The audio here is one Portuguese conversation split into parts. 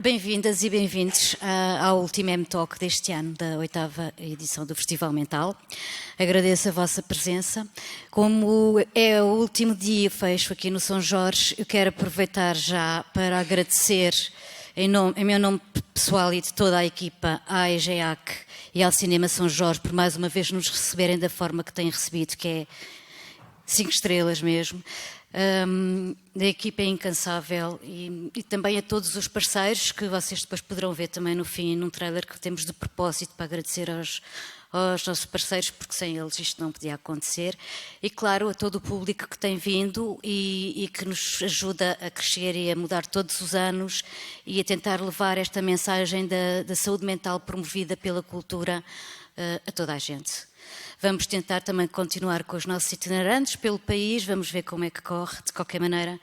Bem-vindas e bem-vindos ao último M-Talk deste ano, da 8ª edição do Festival Mental. Agradeço a vossa presença. Como é o último dia fecho aqui no São Jorge, eu quero aproveitar já para agradecer, em meu nome pessoal e de toda a equipa, à EGEAC e ao Cinema São Jorge, por mais uma vez nos receberem da forma que têm recebido, que é 5 estrelas mesmo. A equipa é incansável e também a todos os parceiros que vocês depois poderão ver também no fim, num trailer que temos de propósito para agradecer aos nossos parceiros, porque sem eles isto não podia acontecer. E claro, a todo o público que tem vindo e que nos ajuda a crescer e a mudar todos os anos e a tentar levar esta mensagem da saúde mental promovida pela cultura a toda a gente. Vamos tentar também continuar com os nossos itinerantes pelo país, vamos ver como é que corre, de qualquer maneira.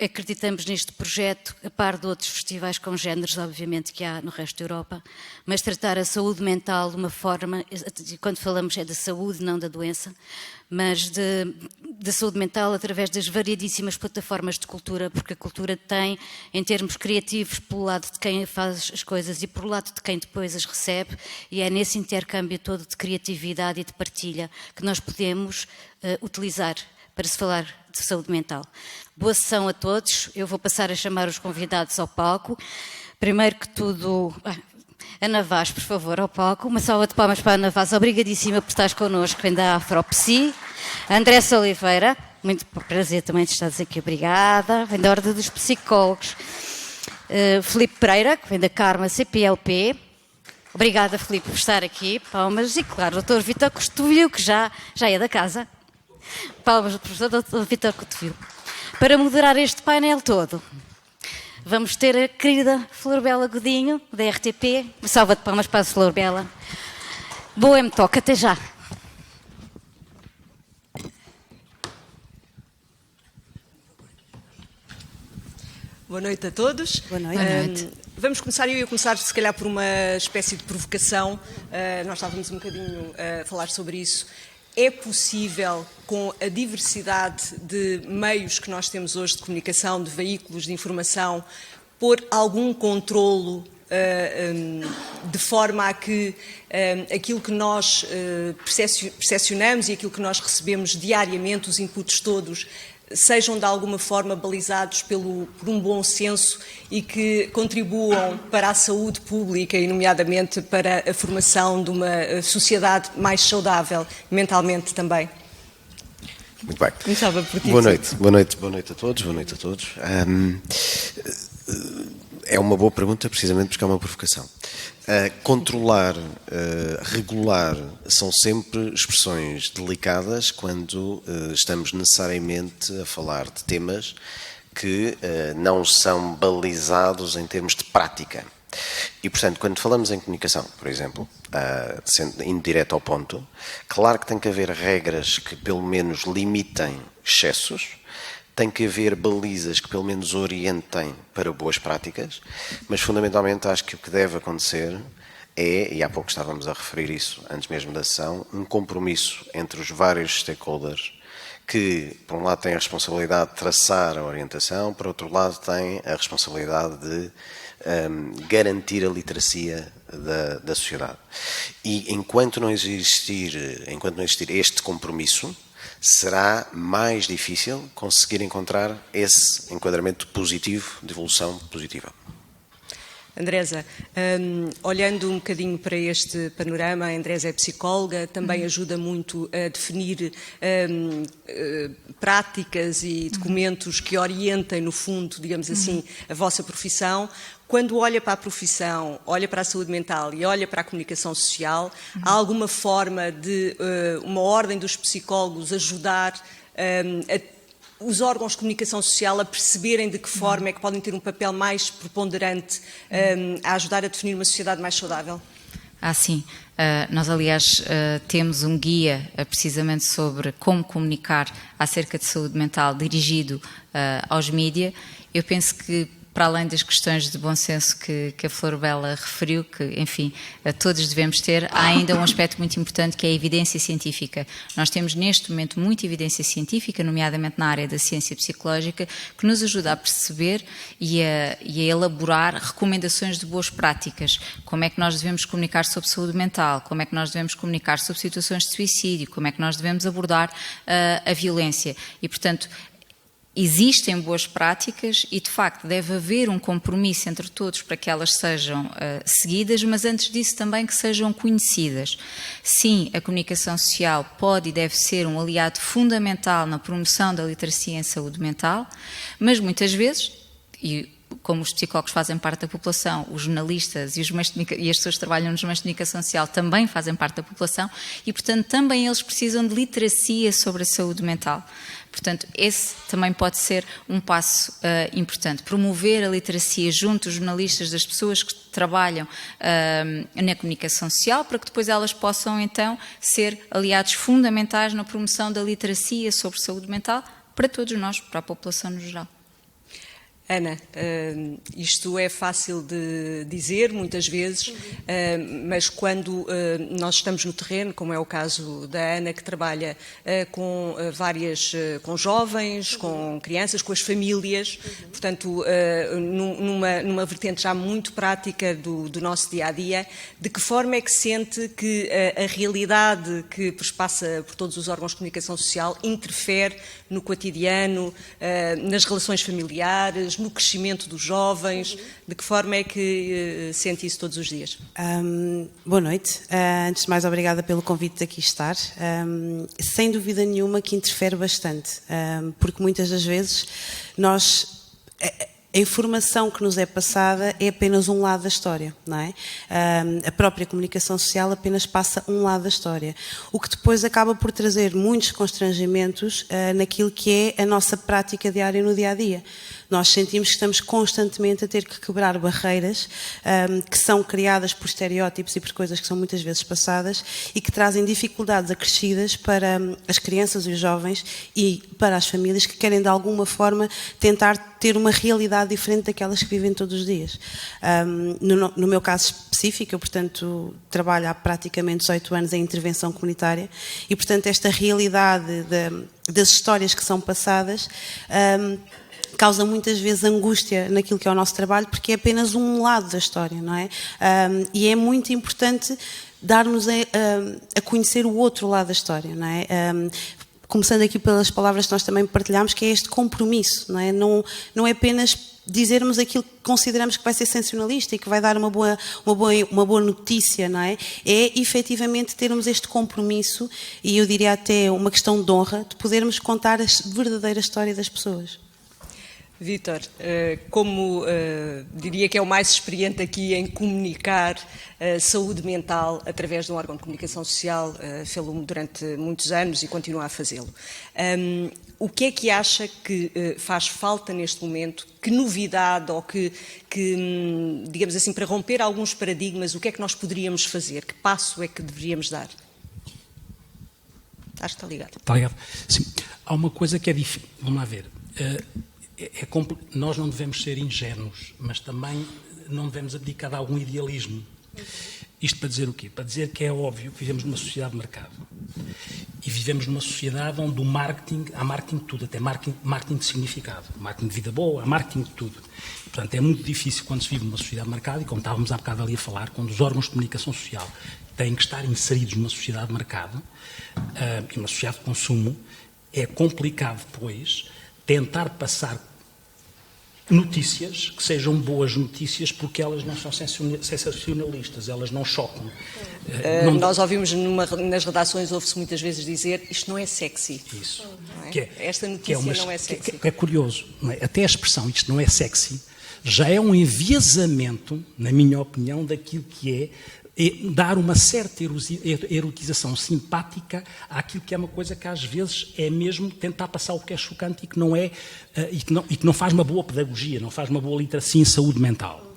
Acreditamos neste projeto, a par de outros festivais congêneres, obviamente, que há no resto da Europa, mas tratar a saúde mental de uma forma, quando falamos é da saúde, não da doença, mas da saúde mental através das variedíssimas plataformas de cultura, porque a cultura tem, em termos criativos, pelo lado de quem faz as coisas e pelo lado de quem depois as recebe, e é nesse intercâmbio todo de criatividade e de partilha que nós podemos utilizar para se falar de saúde mental. Boa sessão a todos. Eu vou passar a chamar os convidados ao palco. Primeiro que tudo, Ana Vaz, por favor, ao palco. Uma salva de palmas para a Ana Vaz. Obrigadíssima por estares connosco. Vem da Afropsi. Andressa Oliveira, muito prazer também de estares aqui. Obrigada. Vem da Ordem dos Psicólogos. Filipe Pereira, que vem da Karma CPLP. Obrigada, Filipe, por estar aqui. Palmas. E claro, o Dr. Vítor Cotovio, que já é da casa. Palmas do professor Dr. Vítor Cotovio. Para moderar este painel todo, vamos ter a querida Flor Bela Godinho, da RTP. Uma salva de palmas para a Flor Bela. Boa M-Talk, até já. Boa noite a todos. Boa noite. Vamos começar, eu ia começar se calhar por uma espécie de provocação. Nós estávamos um bocadinho a falar sobre isso. É possível, com a diversidade de meios que nós temos hoje de comunicação, de veículos de informação, pôr algum controlo de forma a que aquilo que nós percepcionamos e aquilo que nós recebemos diariamente, os inputs todos, sejam de alguma forma balizados por um bom senso e que contribuam para a saúde pública e, nomeadamente, para a formação de uma sociedade mais saudável, mentalmente também. Muito bem. Começava por ti. Boa noite a todos. É uma boa pergunta, precisamente porque é uma provocação. Controlar, regular, são sempre expressões delicadas quando estamos necessariamente a falar de temas que não são balizados em termos de prática. E, portanto, quando falamos em comunicação, por exemplo, indo direto ao ponto, claro que tem que haver regras que pelo menos limitem excessos, tem que haver balizas que pelo menos orientem para boas práticas, mas fundamentalmente acho que o que deve acontecer é, e há pouco estávamos a referir isso, antes mesmo da sessão, um compromisso entre os vários stakeholders que, por um lado, têm a responsabilidade de traçar a orientação, por outro lado, têm a responsabilidade de garantir a literacia da sociedade. E enquanto não existir este compromisso, será mais difícil conseguir encontrar esse enquadramento positivo, de evolução positiva. Andresa, olhando um bocadinho para este panorama, a Andresa é psicóloga, também ajuda muito a definir práticas e documentos que orientem, no fundo, digamos assim, a vossa profissão. Quando olha para a profissão, olha para a saúde mental e olha para a comunicação social, há alguma forma de uma ordem dos psicólogos ajudar os órgãos de comunicação social a perceberem de que forma é que podem ter um papel mais preponderante a ajudar a definir uma sociedade mais saudável? Sim. Nós, aliás, temos um guia precisamente sobre como comunicar acerca de saúde mental dirigido aos mídia. Eu penso que para além das questões de bom senso que a Flor Bela referiu, que, enfim, todos devemos ter, há ainda um aspecto muito importante que é a evidência científica. Nós temos neste momento muita evidência científica, nomeadamente na área da ciência psicológica, que nos ajuda a perceber e a elaborar recomendações de boas práticas. Como é que nós devemos comunicar sobre saúde mental, como é que nós devemos comunicar sobre situações de suicídio, como é que nós devemos abordar a violência. E, portanto, existem boas práticas e, de facto, deve haver um compromisso entre todos para que elas sejam seguidas, mas antes disso também que sejam conhecidas. Sim, a comunicação social pode e deve ser um aliado fundamental na promoção da literacia em saúde mental, mas muitas vezes, e como os psicólogos fazem parte da população, os jornalistas e as pessoas que trabalham nos meios de comunicação social também fazem parte da população e, portanto, também eles precisam de literacia sobre a saúde mental. Portanto, esse também pode ser um passo importante. Promover a literacia junto dos jornalistas, das pessoas que trabalham na comunicação social, para que depois elas possam, então, ser aliados fundamentais na promoção da literacia sobre saúde mental para todos nós, para a população no geral. Ana, isto é fácil de dizer muitas vezes, mas quando nós estamos no terreno, como é o caso da Ana, que trabalha com com jovens, com crianças, com as famílias, portanto, numa vertente já muito prática do nosso dia-a-dia, de que forma é que sente que a realidade que passa por todos os órgãos de comunicação social interfere no cotidiano, nas relações familiares, no crescimento dos jovens? De que forma é que sente isso todos os dias? Boa noite. Antes de mais, obrigada pelo convite de aqui estar. Sem dúvida nenhuma que interfere bastante, porque muitas das vezes a informação que nos é passada é apenas um lado da história, não é? A própria comunicação social apenas passa um lado da história, o que depois acaba por trazer muitos constrangimentos naquilo que é a nossa prática diária no dia-a-dia. Nós sentimos que estamos constantemente a ter que quebrar barreiras que são criadas por estereótipos e por coisas que são muitas vezes passadas e que trazem dificuldades acrescidas para as crianças e os jovens e para as famílias que querem de alguma forma tentar ter uma realidade diferente daquelas que vivem todos os dias. No meu caso específico, eu, portanto, trabalho há praticamente 18 anos em intervenção comunitária e, portanto, esta realidade das histórias que são passadas causa muitas vezes angústia naquilo que é o nosso trabalho, porque é apenas um lado da história, não é? E é muito importante dar-nos a conhecer o outro lado da história, não é? Começando aqui pelas palavras que nós também partilhamos, que é este compromisso, não é? Não é apenas dizermos aquilo que consideramos que vai ser sensacionalista e que vai dar uma boa notícia, não é? É efetivamente termos este compromisso, e eu diria até uma questão de honra, de podermos contar a verdadeira história das pessoas. Vítor, como diria que é o mais experiente aqui em comunicar saúde mental através de um órgão de comunicação social, fê-lo durante muitos anos e continua a fazê-lo. O que é que acha que faz falta neste momento? Que novidade ou que, digamos assim, para romper alguns paradigmas, o que é que nós poderíamos fazer? Que passo é que deveríamos dar? Acho que está ligado. Está ligado. Sim. Há uma coisa que é difícil. Vamos lá ver. Nós não devemos ser ingênuos, mas também não devemos abdicar de algum idealismo. Isto para dizer o quê? Para dizer que é óbvio que vivemos numa sociedade de mercado. E vivemos numa sociedade onde há marketing de tudo, até marketing de significado, marketing de vida boa, há marketing de tudo. Portanto, é muito difícil quando se vive numa sociedade de mercado, e como estávamos há bocado ali a falar, quando os órgãos de comunicação social têm que estar inseridos numa sociedade de mercado, e uma sociedade de consumo, é complicado depois tentar passar notícias que sejam boas notícias, porque elas não são sensacionalistas, elas não chocam. Nós ouvimos nas redações, ouve-se muitas vezes dizer isto não é sexy. Isso. Não é? Esta notícia não é sexy. É curioso. Não é? Até a expressão isto não é sexy já é um enviesamento, na minha opinião, daquilo que é dar uma certa erotização simpática àquilo que é uma coisa que às vezes é mesmo tentar passar o que é chocante e que não é e que não faz uma boa pedagogia, não faz uma boa literacia em saúde mental.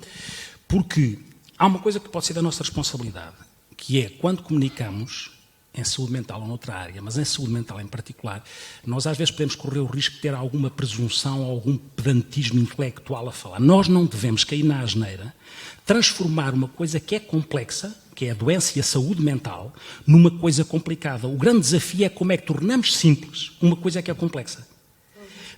Porque há uma coisa que pode ser da nossa responsabilidade, que é quando comunicamos, em saúde mental ou noutra área, mas em saúde mental em particular, nós às vezes podemos correr o risco de ter alguma presunção, algum pedantismo intelectual a falar. Nós não devemos cair na asneira, transformar uma coisa que é complexa, que é a doença e a saúde mental, numa coisa complicada. O grande desafio é como é que tornamos simples uma coisa que é complexa.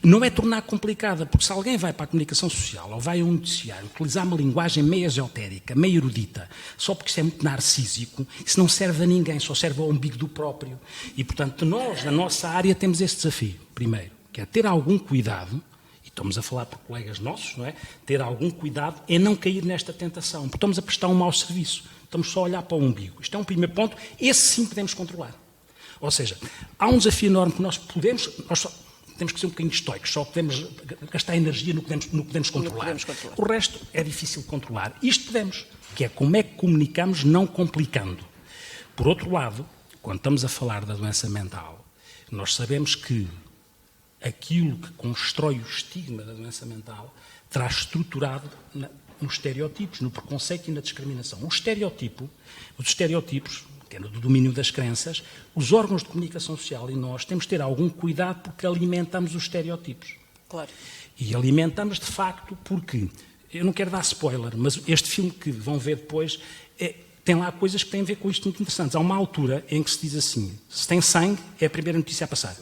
Não é tornar complicada, porque se alguém vai para a comunicação social ou vai a um noticiário utilizar uma linguagem meio esotérica, meio erudita, só porque isso é muito narcísico, isso não serve a ninguém, só serve ao umbigo do próprio. E, portanto, nós, na nossa área, temos esse desafio, primeiro, que é ter algum cuidado, e estamos a falar por colegas nossos, não é? Ter algum cuidado em não cair nesta tentação, porque estamos a prestar um mau serviço, estamos só a olhar para o umbigo. Isto é um primeiro ponto, esse sim podemos controlar. Ou seja, há um desafio enorme que nós temos que ser um bocadinho estoicos, só podemos gastar energia no que podemos controlar. O resto é difícil de controlar. Isto podemos, que é como é que comunicamos não complicando. Por outro lado, quando estamos a falar da doença mental, nós sabemos que aquilo que constrói o estigma da doença mental terá estruturado nos estereotipos, no preconceito e na discriminação. Os estereotipos, que é no domínio das crenças, os órgãos de comunicação social e nós temos de ter algum cuidado porque alimentamos os estereotipos. Claro. E alimentamos, de facto, porque, eu não quero dar spoiler, mas este filme que vão ver depois tem lá coisas que têm a ver com isto muito interessantes. Há uma altura em que se diz assim, se tem sangue, é a primeira notícia a passar.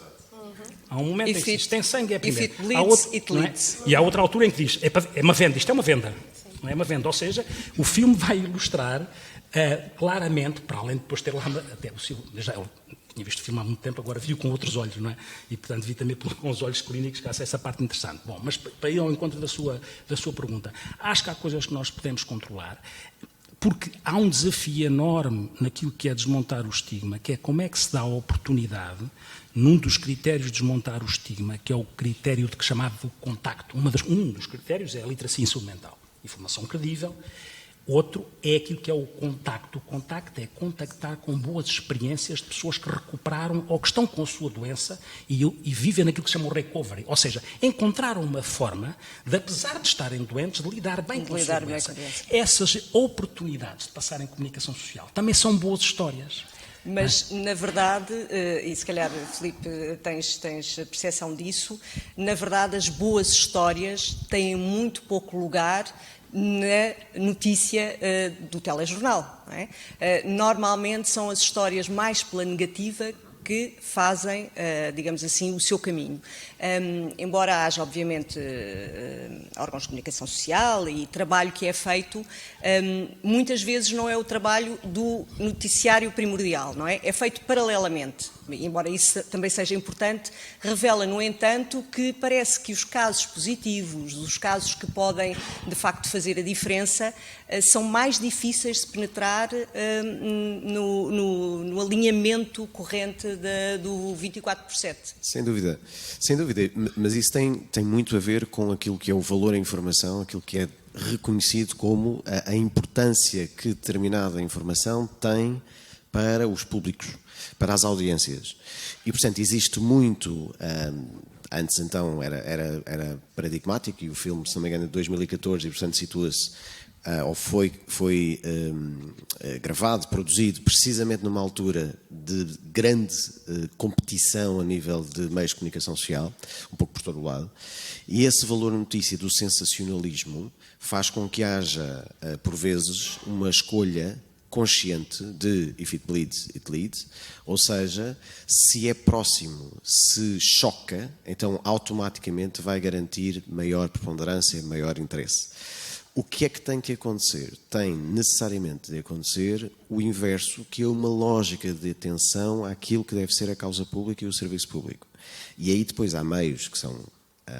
Há um momento em que se diz, se tem sangue, é a primeira. If it bleeds, it leads. E há outra altura em que diz, é uma venda, isto é uma venda. Não é uma venda, ou seja, o filme vai ilustrar claramente, para além de depois ter lá, até o Silvio, eu tinha visto o filme há muito tempo, agora vi-o com outros olhos, não é? E, portanto, vi também com os olhos clínicos, que essa parte interessante. Bom, mas para ir ao encontro da sua pergunta, acho que há coisas que nós podemos controlar, porque há um desafio enorme naquilo que é desmontar o estigma, que é como é que se dá a oportunidade, num dos critérios de desmontar o estigma, que é o critério de que chamado contacto. Um dos critérios é a literacia em saúde mental, informação credível. Outro é aquilo que é o contacto. O contacto é contactar com boas experiências de pessoas que recuperaram ou que estão com a sua doença e vivem naquilo que se chama o recovery. Ou seja, encontraram uma forma de, apesar de estarem doentes, de lidar bem com a sua doença. Essas oportunidades de passar em comunicação social também são boas histórias. Mas, na verdade, e se calhar, Filipe, tens percepção disso, na verdade as boas histórias têm muito pouco lugar na notícia do telejornal. Não é? Normalmente são as histórias mais pela negativa que fazem, digamos assim, o seu caminho. Embora haja, obviamente, órgãos de comunicação social e trabalho que é feito, muitas vezes não é o trabalho do noticiário primordial, não é? É feito paralelamente. Embora isso também seja importante, revela, no entanto, que parece que os casos positivos, os casos que podem, de facto, fazer a diferença, são mais difíceis de penetrar no alinhamento corrente do 24/7. Sem dúvida, mas isso tem muito a ver com aquilo que é o valor da informação, aquilo que é reconhecido como a importância que determinada informação tem para os públicos, para as audiências. E, portanto, existe muito... Antes, então, era paradigmático, e o filme, se não me engano, é de 2014, e, portanto, situa-se, ou foi gravado, produzido, precisamente numa altura de grande competição a nível de meios de comunicação social, um pouco por todo o lado, e esse valor notícia do sensacionalismo faz com que haja, por vezes, uma escolha consciente de if it bleeds, it leads, ou seja, se é próximo, se choca, então automaticamente vai garantir maior preponderância, maior interesse. O que é que tem que acontecer? Tem necessariamente de acontecer o inverso, que é uma lógica de atenção àquilo que deve ser a causa pública e o serviço público. E aí depois há meios que são,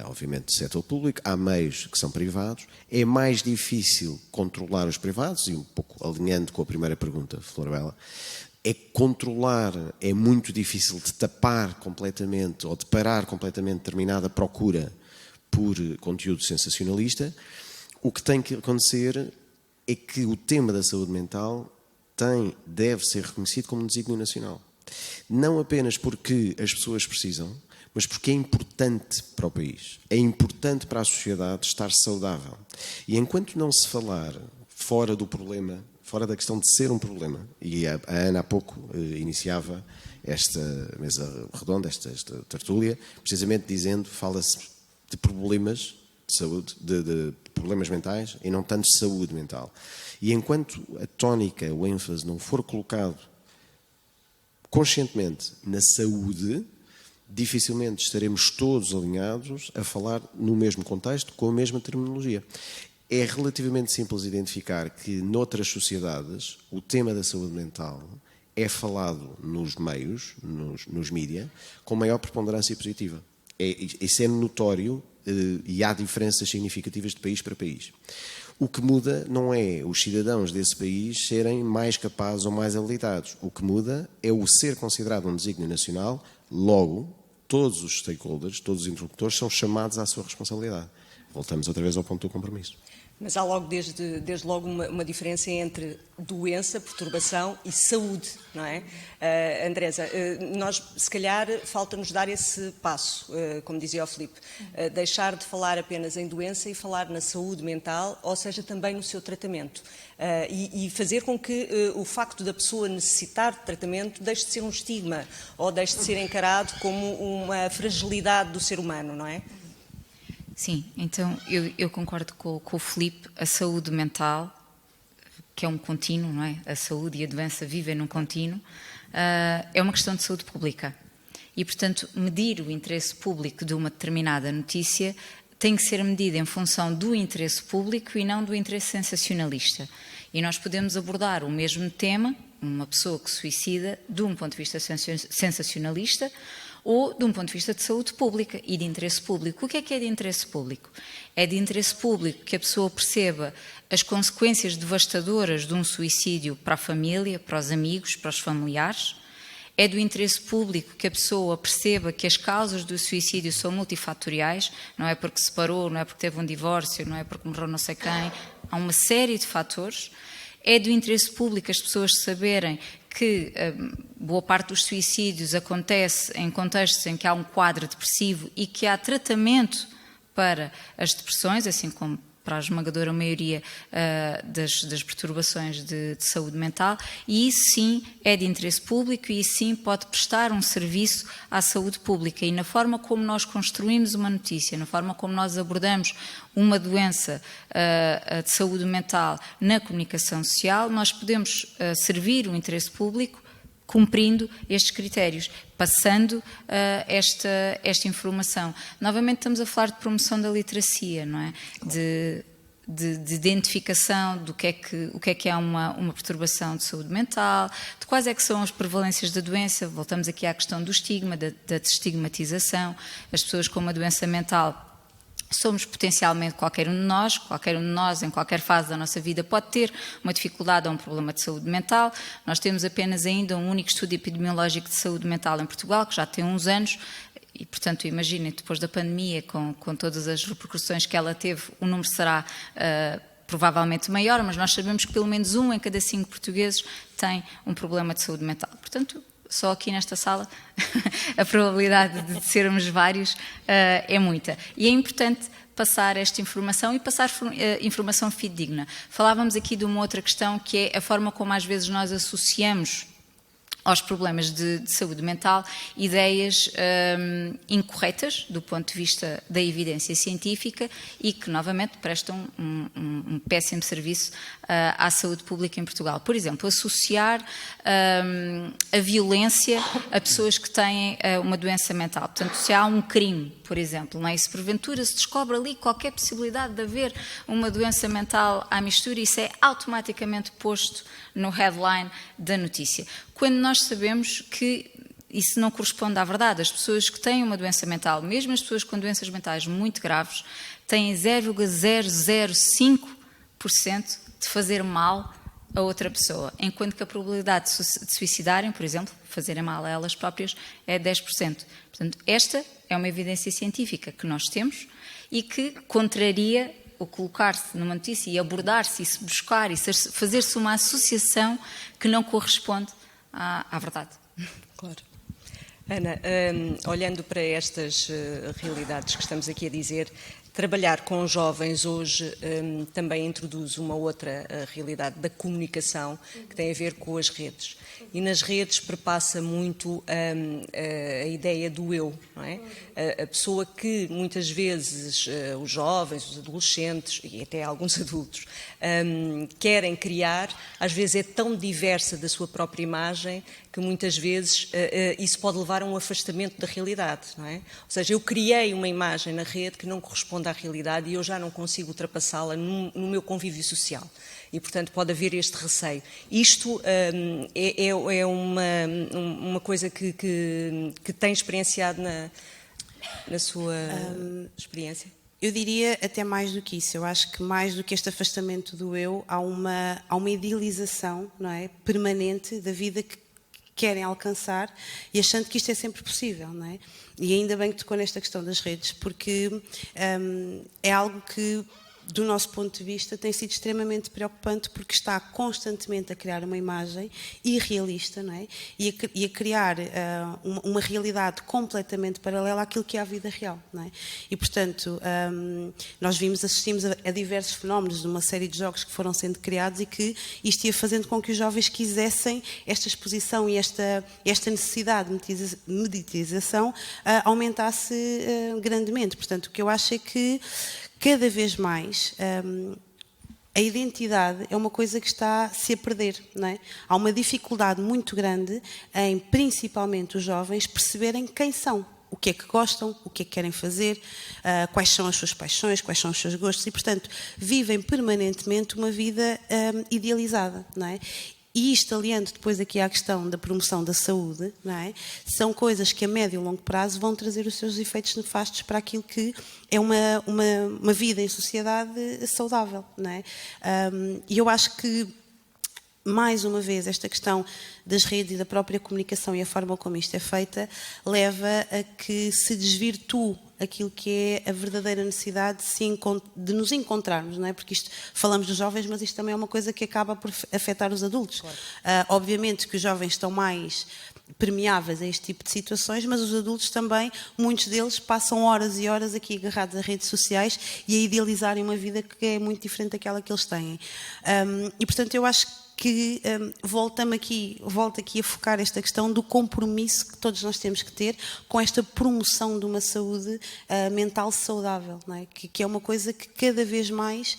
obviamente, do setor público, há meios que são privados. É mais difícil controlar os privados, e um pouco alinhando com a primeira pergunta, Florbela, é muito difícil de tapar completamente ou de parar completamente determinada procura por conteúdo sensacionalista. O que tem que acontecer é que o tema da saúde mental deve ser reconhecido como um desígnio nacional. Não apenas porque as pessoas precisam, mas porque é importante para o país. É importante para a sociedade estar saudável. E enquanto não se falar fora do problema, fora da questão de ser um problema. E a Ana há pouco iniciava esta mesa redonda, esta tertúlia, precisamente dizendo, fala-se de problemas de saúde, de problemas mentais e não tanto de saúde mental. E enquanto a tónica, o ênfase não for colocado conscientemente na saúde, dificilmente estaremos todos alinhados a falar no mesmo contexto, com a mesma terminologia. É relativamente simples identificar que, noutras sociedades, o tema da saúde mental é falado nos meios, nos mídia, com maior preponderância positiva. Isso é notório e há diferenças significativas de país para país. O que muda não é os cidadãos desse país serem mais capazes ou mais habilitados. O que muda é o ser considerado um desígnio nacional, logo, todos os stakeholders, todos os interlocutores são chamados à sua responsabilidade. Voltamos outra vez ao ponto do compromisso. Mas há logo, desde logo, uma diferença entre doença, perturbação e saúde, não é? Andresa, nós, se calhar, falta-nos dar esse passo, como dizia o Filipe, deixar de falar apenas em doença e falar na saúde mental, ou seja, também no seu tratamento. E fazer com que o facto da pessoa necessitar de tratamento deixe de ser um estigma ou deixe de ser encarado como uma fragilidade do ser humano, não é? Sim, então eu concordo com o Filipe. A saúde mental, que é um contínuo, não é? A saúde e a doença vivem num contínuo, é uma questão de saúde pública. E, portanto, medir o interesse público de uma determinada notícia tem que ser medida em função do interesse público e não do interesse sensacionalista. E nós podemos abordar o mesmo tema, uma pessoa que se suicida, de um ponto de vista sensacionalista, ou de um ponto de vista de saúde pública e de interesse público. O que é de interesse público? É de interesse público que a pessoa perceba as consequências devastadoras de um suicídio para a família, para os amigos, para os familiares. É do interesse público que a pessoa perceba que as causas do suicídio são multifatoriais, não é porque se separou, não é porque teve um divórcio, não é porque morreu não sei quem, há uma série de fatores. É do interesse público as pessoas saberem que boa parte dos suicídios acontece em contextos em que há um quadro depressivo e que há tratamento para as depressões, assim como para a esmagadora maioria das perturbações de saúde mental, e isso sim é de interesse público e isso sim pode prestar um serviço à saúde pública. E na forma como nós construímos uma notícia, na forma como nós abordamos uma doença de saúde mental na comunicação social, nós podemos servir o interesse público cumprindo estes critérios, passando esta informação. Novamente estamos a falar de promoção da literacia, não é? De identificação do que é uma perturbação de saúde mental, de quais é que são as prevalências da doença. Voltamos aqui à questão do estigma, da desestigmatização. As pessoas com uma doença mental somos potencialmente qualquer um de nós, em qualquer fase da nossa vida, pode ter uma dificuldade ou um problema de saúde mental. Nós temos apenas ainda um único estudo epidemiológico de saúde mental em Portugal, que já tem uns anos, e, portanto, imaginem, depois da pandemia, com todas as repercussões que ela teve, o número será provavelmente maior, mas nós sabemos que pelo menos 1 em cada 5 portugueses tem um problema de saúde mental. Portanto, só aqui nesta sala a probabilidade de sermos vários é muita. E é importante passar esta informação e passar informação fidedigna. Falávamos aqui de uma outra questão, que é a forma como às vezes nós associamos aos problemas de saúde mental ideias incorretas do ponto de vista da evidência científica e que, novamente, prestam um péssimo serviço à saúde pública em Portugal. Por exemplo, associar a violência a pessoas que têm uma doença mental. Portanto, se há um crime, por exemplo, não é? E se porventura se descobre ali qualquer possibilidade de haver uma doença mental à mistura, isso é automaticamente posto no headline da notícia. Quando nós sabemos que isso não corresponde à verdade. As pessoas que têm uma doença mental, mesmo as pessoas com doenças mentais muito graves, têm 0,005% de fazer mal a outra pessoa, enquanto que a probabilidade de suicidarem, por exemplo, fazerem mal a elas próprias, é 10%. Portanto, esta é uma evidência científica que nós temos e que contraria o colocar-se numa notícia e abordar-se e se buscar e fazer-se uma associação que não corresponde à verdade. Claro. Ana, olhando para estas realidades que estamos aqui a dizer, Trabalhar com jovens hoje também introduz uma outra realidade da comunicação que tem a ver com as redes. E nas redes perpassa muito a ideia do eu, não é? A pessoa que muitas vezes os jovens, os adolescentes e até alguns adultos querem criar, às vezes é tão diversa da sua própria imagem que muitas vezes isso pode levar a um afastamento da realidade, não é? Ou seja, eu criei uma imagem na rede que não corresponde à realidade e eu já não consigo ultrapassá-la no meu convívio social. E, portanto, pode haver este receio. Isto é uma coisa que tem experienciado na sua experiência? Eu diria até mais do que isso. Eu acho que mais do que este afastamento do eu, há uma idealização, não é, permanente da vida que querem alcançar e achando que isto é sempre possível, não é? E ainda bem que tocou nesta questão das redes, porque é algo que, do nosso ponto de vista, tem sido extremamente preocupante porque está constantemente a criar uma imagem irrealista, não é? E a criar uma realidade completamente paralela àquilo que é a vida real, não é? E, portanto, nós assistimos a diversos fenómenos de uma série de jogos que foram sendo criados e que isto ia fazendo com que os jovens quisessem esta exposição e esta necessidade de meditização aumentasse grandemente. Portanto, o que eu acho é que cada vez mais a identidade é uma coisa que está-se a perder, não é? Há uma dificuldade muito grande em, principalmente os jovens, perceberem quem são, o que é que gostam, o que é que querem fazer, quais são as suas paixões, quais são os seus gostos e, portanto, vivem permanentemente uma vida idealizada, não é? E isto, aliando depois aqui à questão da promoção da saúde, não é? São coisas que a médio e longo prazo vão trazer os seus efeitos nefastos para aquilo que é uma vida em sociedade saudável, não é? E eu acho que, mais uma vez, esta questão das redes e da própria comunicação e a forma como isto é feita leva a que se desvirtue aquilo que é a verdadeira necessidade de nos encontrarmos, não é? Porque isto, falamos dos jovens, mas isto também é uma coisa que acaba por afetar os adultos. Claro. Obviamente que os jovens estão mais permeáveis a este tipo de situações, mas os adultos também, muitos deles passam horas e horas aqui agarrados a redes sociais e a idealizarem uma vida que é muito diferente daquela que eles têm. E, portanto, eu acho que volto aqui a focar esta questão do compromisso que todos nós temos que ter com esta promoção de uma saúde mental saudável, não é? Que é uma coisa que cada vez mais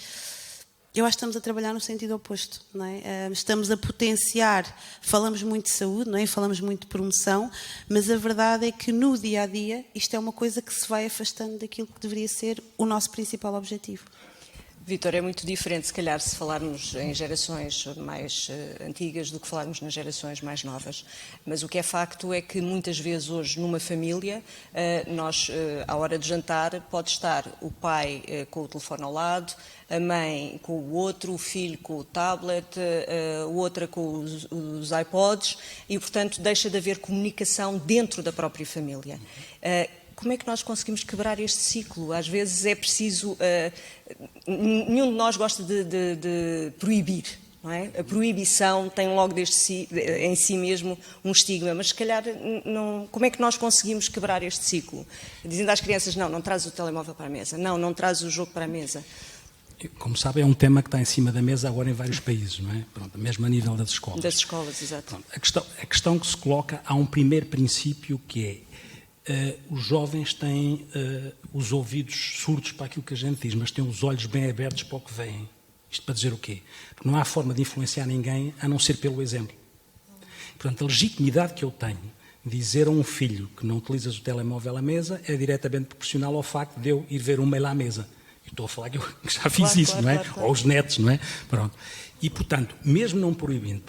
eu acho que estamos a trabalhar no sentido oposto, não é? Estamos a potenciar, falamos muito de saúde, não é? Falamos muito de promoção, mas a verdade é que no dia a dia isto é uma coisa que se vai afastando daquilo que deveria ser o nosso principal objetivo. Vítor, é muito diferente, se calhar, se falarmos em gerações mais antigas do que falarmos nas gerações mais novas. Mas o que é facto é que muitas vezes hoje numa família, nós, à hora de jantar, pode estar o pai com o telefone ao lado, a mãe com o outro, o filho com o tablet, a outra com os iPods e, portanto, deixa de haver comunicação dentro da própria família. Como é que nós conseguimos quebrar este ciclo? Às vezes é preciso... nenhum de nós gosta de proibir, não é? A proibição tem logo em si mesmo um estigma, mas se calhar não... Como é que nós conseguimos quebrar este ciclo? Dizendo às crianças, não traz o telemóvel para a mesa, não traz o jogo para a mesa. Como sabe, é um tema que está em cima da mesa agora em vários países, não é? Pronto, mesmo a nível das escolas. Das escolas, exato. Pronto, a questão que se coloca, há um primeiro princípio que é os jovens têm os ouvidos surdos para aquilo que a gente diz, mas têm os olhos bem abertos para o que vem. Isto para dizer o quê? Porque não há forma de influenciar ninguém a não ser pelo exemplo. Portanto, a legitimidade que eu tenho de dizer a um filho que não utilizas o telemóvel à mesa é diretamente proporcional ao facto de eu ir ver um mail à mesa. Eu estou a falar que eu já fiz isso, não é? Claro. Ou os netos, não é? Pronto. E, portanto, mesmo não proibindo,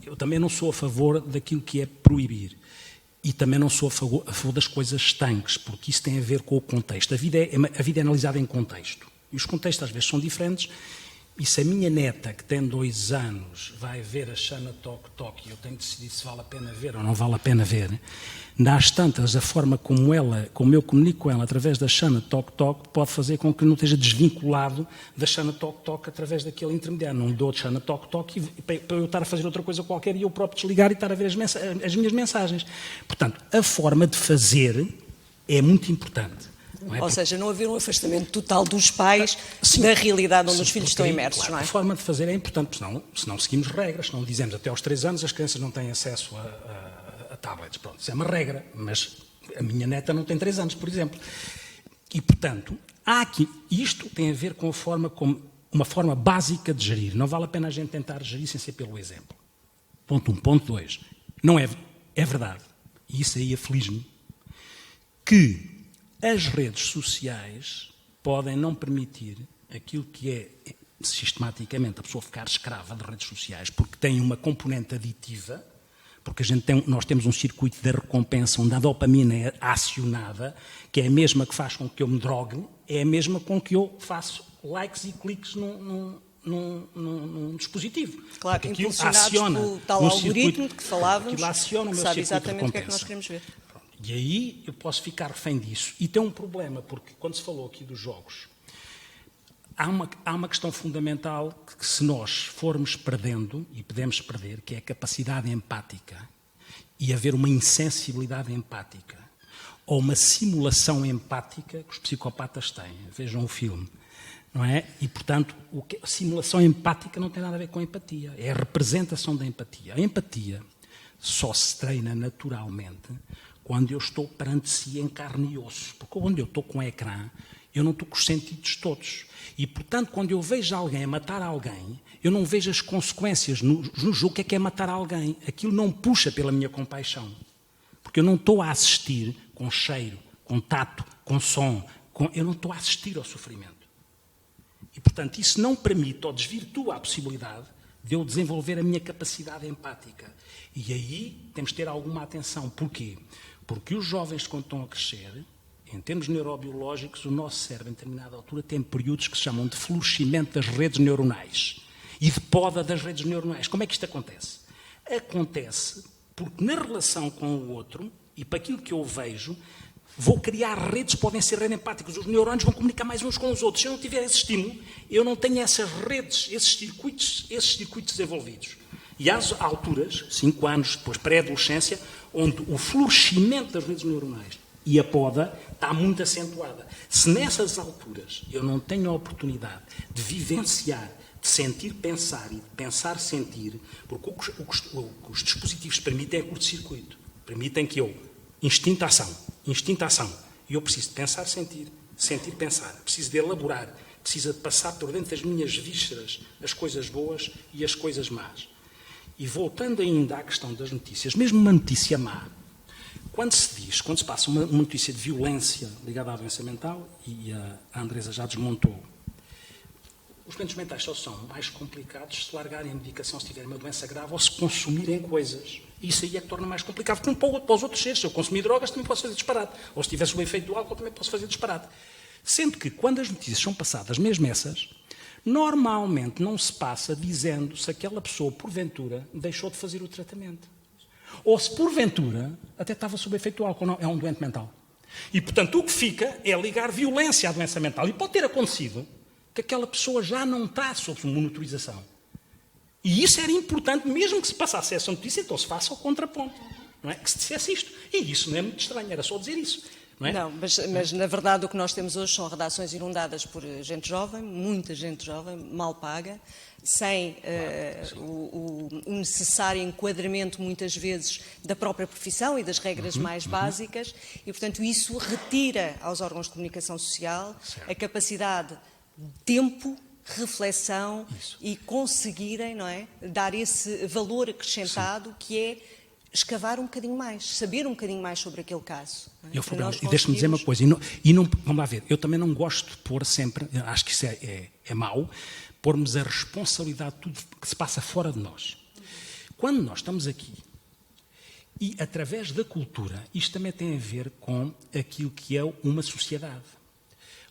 eu também não sou a favor daquilo que é proibir. E também não sou a favor das coisas estanques, porque isso tem a ver com o contexto. A vida é analisada em contexto. E os contextos às vezes são diferentes. E se a minha neta, que tem 2 anos, vai ver a Xana Toc Toc, e eu tenho de decidir se vale a pena ver ou não vale a pena ver, nas tantas, a forma como eu comunico com ela através da Xana Toc Toc pode fazer com que não esteja desvinculado da Xana Toc Toc através daquele intermediário. Não dou de Xana Toc Toc para eu estar a fazer outra coisa qualquer e eu próprio desligar e estar a ver as minhas mensagens. Portanto, a forma de fazer é muito importante. Não é? Ou seja, não haver um afastamento total dos pais da realidade onde os filhos estão imersos, claro, não é? A forma de fazer é importante, se não seguimos regras, se não dizemos até aos 3 anos as crianças não têm acesso a tablets. Pronto, isso é uma regra, mas a minha neta não tem 3 anos, por exemplo. E, portanto, há aqui, isto tem a ver com uma forma básica de gerir. Não vale a pena a gente tentar gerir sem ser pelo exemplo. Ponto 1. Ponto 2. Não é verdade, e isso aí aflige-me, que as redes sociais podem não permitir aquilo que é sistematicamente a pessoa ficar escrava de redes sociais, porque tem uma componente aditiva, porque nós temos um circuito de recompensa onde a dopamina é acionada, que é a mesma que faz com que eu me drogue, é a mesma com que eu faço likes e cliques num dispositivo. Claro, porque aquilo impulsionados aciona pelo tal algoritmo de que falávamos, aquilo aciona o meu sabe circuito de exatamente o que é que recompensa. nós queremos ver. E aí eu posso ficar refém disso. E tem um problema, porque quando se falou aqui dos jogos, há uma questão fundamental que se nós formos perdendo, e podemos perder, que é a capacidade empática, e haver uma insensibilidade empática, ou uma simulação empática que os psicopatas têm. Vejam o filme. Não é? E, portanto, a simulação empática não tem nada a ver com a empatia. É a representação da empatia. A empatia só se treina naturalmente quando eu estou perante si em carne e osso. Porque quando eu estou com o ecrã, eu não estou com os sentidos todos. E, portanto, quando eu vejo alguém a matar alguém, eu não vejo as consequências no jogo que é matar alguém. Aquilo não puxa pela minha compaixão. Porque eu não estou a assistir com cheiro, com tato, com som. Eu não estou a assistir ao sofrimento. E, portanto, isso não permite ou desvirtua a possibilidade de eu desenvolver a minha capacidade empática. E aí temos de ter alguma atenção. Porquê? Porque os jovens, quando estão a crescer, em termos neurobiológicos, o nosso cérebro, em determinada altura, tem períodos que se chamam de florescimento das redes neuronais e de poda das redes neuronais. Como é que isto acontece? Acontece porque na relação com o outro, e para aquilo que eu vejo, vou criar redes que podem ser redes empáticas. Os neurônios vão comunicar mais uns com os outros. Se eu não tiver esse estímulo, eu não tenho essas redes, esses circuitos desenvolvidos. E há alturas, 5 anos, depois pré-adolescência, onde o florescimento das redes neuronais e a poda está muito acentuada. Se nessas alturas eu não tenho a oportunidade de vivenciar, de sentir, pensar e de pensar, sentir, porque o que os dispositivos permitem é curto-circuito. Permitem que eu, instinto-ação. E eu preciso de pensar, sentir, pensar. Preciso de elaborar. Preciso de passar por dentro das minhas vísceras as coisas boas e as coisas más. E voltando ainda à questão das notícias, mesmo uma notícia má, quando se passa uma notícia de violência ligada à doença mental, e a Andresa já desmontou, os doentes mentais só são mais complicados se largarem a medicação se tiverem uma doença grave ou se consumirem coisas. Isso aí é que torna mais complicado, como para os outros seres. Se eu consumir drogas, também posso fazer disparate. Ou se tivesse o efeito do álcool, também posso fazer disparate. Sendo que, quando as notícias são passadas, mesmo essas, normalmente não se passa dizendo se aquela pessoa, porventura, deixou de fazer o tratamento. Ou se, porventura, até estava sob o efeito do álcool. Não, é um doente mental. E, portanto, o que fica é ligar violência à doença mental. E pode ter acontecido que aquela pessoa já não está sob monitorização. E isso era importante, mesmo que se passasse essa notícia, então se faça o contraponto. Não é? Que se dissesse isto. E isso não é muito estranho, era só dizer isso. Não, é? Não, mas na verdade o que nós temos hoje são redações inundadas por gente jovem, muita gente jovem, mal paga, sem o necessário enquadramento, muitas vezes, da própria profissão e das regras mais básicas, e, portanto, isso retira aos órgãos de comunicação social a capacidade de tempo, reflexão e conseguirem, não é, dar esse valor acrescentado que é escavar um bocadinho mais, saber um bocadinho mais sobre aquele caso. E deixa-me dizer uma coisa, vamos lá ver, eu também não gosto de pôr sempre, acho que isso é mau, pormos a responsabilidade de tudo que se passa fora de nós. Quando nós estamos aqui, e através da cultura, isto também tem a ver com aquilo que é uma sociedade.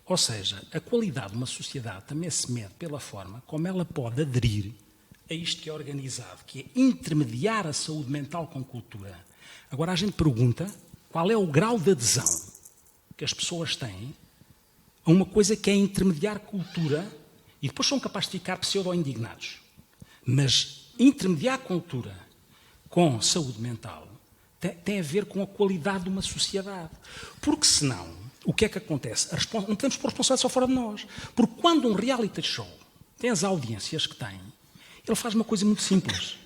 Ou seja, a qualidade de uma sociedade também se mede pela forma como ela pode aderir a isto que é organizado, que é intermediar a saúde mental com cultura. Agora a gente pergunta qual é o grau de adesão que as pessoas têm a uma coisa que é intermediar cultura e depois são capazes de ficar pseudo-indignados. Mas intermediar cultura com saúde mental tem a ver com a qualidade de uma sociedade. Porque senão o que é que acontece? Não podemos pôr responsabilidade só fora de nós. Porque quando um reality show tem as audiências que tem, ele faz uma coisa muito simples.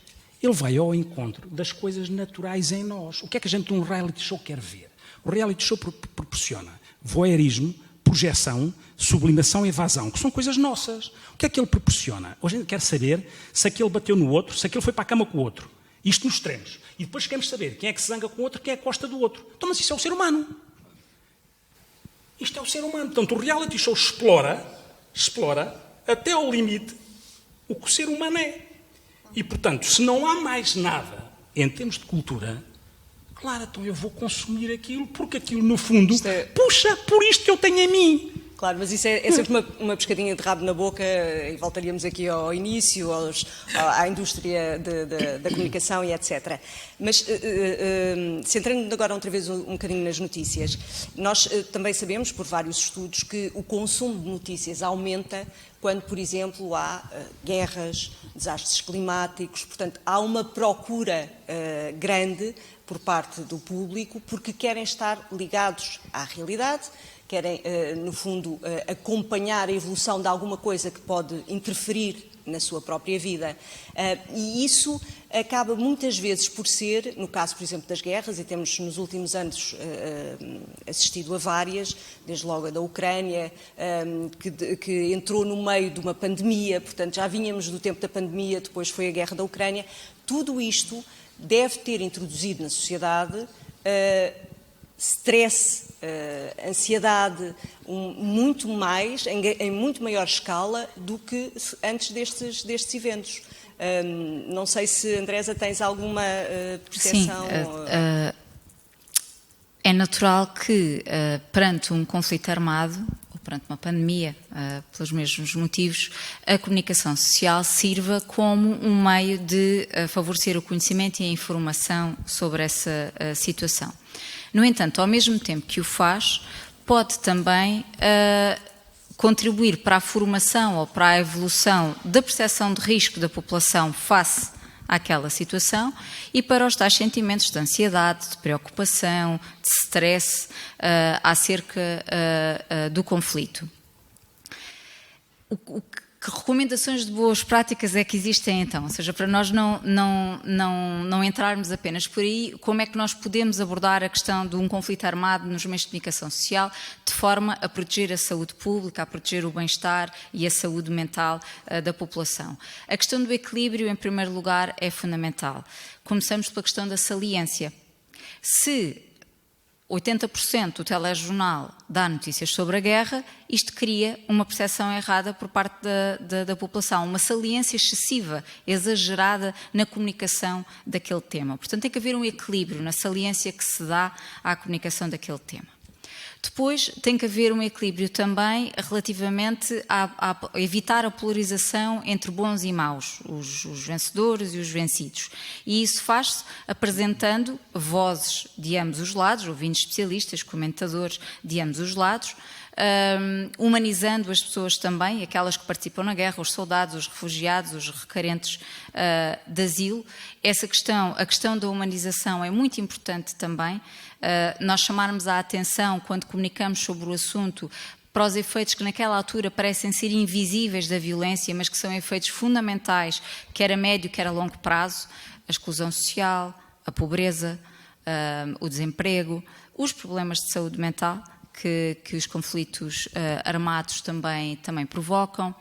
Ele vai ao encontro das coisas naturais em nós. O que é que a gente de um reality show quer ver? O reality show proporciona voyeurismo, projeção, sublimação e evasão, que são coisas nossas. O que é que ele proporciona? Hoje a gente quer saber se aquele bateu no outro, se aquele foi para a cama com o outro. Isto nos extremos. E depois queremos saber quem é que se zanga com o outro, quem é que gosta do outro. Então, mas isso é o ser humano. Isto é o ser humano. Portanto, o reality show explora até ao limite o que o ser humano é. E, portanto, se não há mais nada em termos de cultura, claro, então eu vou consumir aquilo, porque aquilo, no fundo, puxa por isto que eu tenho em mim. Claro, mas isso é sempre uma pescadinha de rabo na boca, e voltaríamos aqui ao início, à indústria da comunicação e etc. Mas, centrando agora outra vez um bocadinho nas notícias, nós também sabemos, por vários estudos, que o consumo de notícias aumenta quando, por exemplo, há guerras, desastres climáticos, portanto, há uma procura grande por parte do público, porque querem estar ligados à realidade, querem, no fundo, acompanhar a evolução de alguma coisa que pode interferir na sua própria vida. E isso acaba muitas vezes por ser, no caso, por exemplo, das guerras, e temos nos últimos anos assistido a várias, desde logo a da Ucrânia, que entrou no meio de uma pandemia, portanto já vínhamos do tempo da pandemia, depois foi a guerra da Ucrânia. Tudo isto deve ter introduzido na sociedade stress, ansiedade, muito mais, em muito maior escala do que antes destes eventos. Não sei se, Andresa, tens alguma percepção? Sim, é natural que, perante um conflito armado, ou perante uma pandemia, pelos mesmos motivos, a comunicação social sirva como um meio de favorecer o conhecimento e a informação sobre essa situação. No entanto, ao mesmo tempo que o faz, pode também contribuir para a formação ou para a evolução da percepção de risco da população face àquela situação e para os tais sentimentos de ansiedade, de preocupação, de stress acerca do conflito. Que recomendações de boas práticas é que existem então? Ou seja, para nós não entrarmos apenas por aí, como é que nós podemos abordar a questão de um conflito armado nos meios de comunicação social de forma a proteger a saúde pública, a proteger o bem-estar e a saúde mental da população? A questão do equilíbrio, em primeiro lugar, é fundamental. Começamos pela questão da saliência. Se 80% do telejornal dá notícias sobre a guerra, isto cria uma percepção errada por parte da população, uma saliência excessiva, exagerada na comunicação daquele tema. Portanto, tem que haver um equilíbrio na saliência que se dá à comunicação daquele tema. Depois, tem que haver um equilíbrio também relativamente a evitar a polarização entre bons e maus, os vencedores e os vencidos. E isso faz-se apresentando vozes de ambos os lados, ouvindo especialistas, comentadores de ambos os lados, humanizando as pessoas também, aquelas que participam na guerra, os soldados, os refugiados, os requerentes de asilo. A questão da humanização é muito importante também. Nós chamarmos a atenção quando comunicamos sobre o assunto para os efeitos que naquela altura parecem ser invisíveis da violência, mas que são efeitos fundamentais, quer a médio, quer a longo prazo, a exclusão social, a pobreza, o desemprego, os problemas de saúde mental que os conflitos armados também provocam.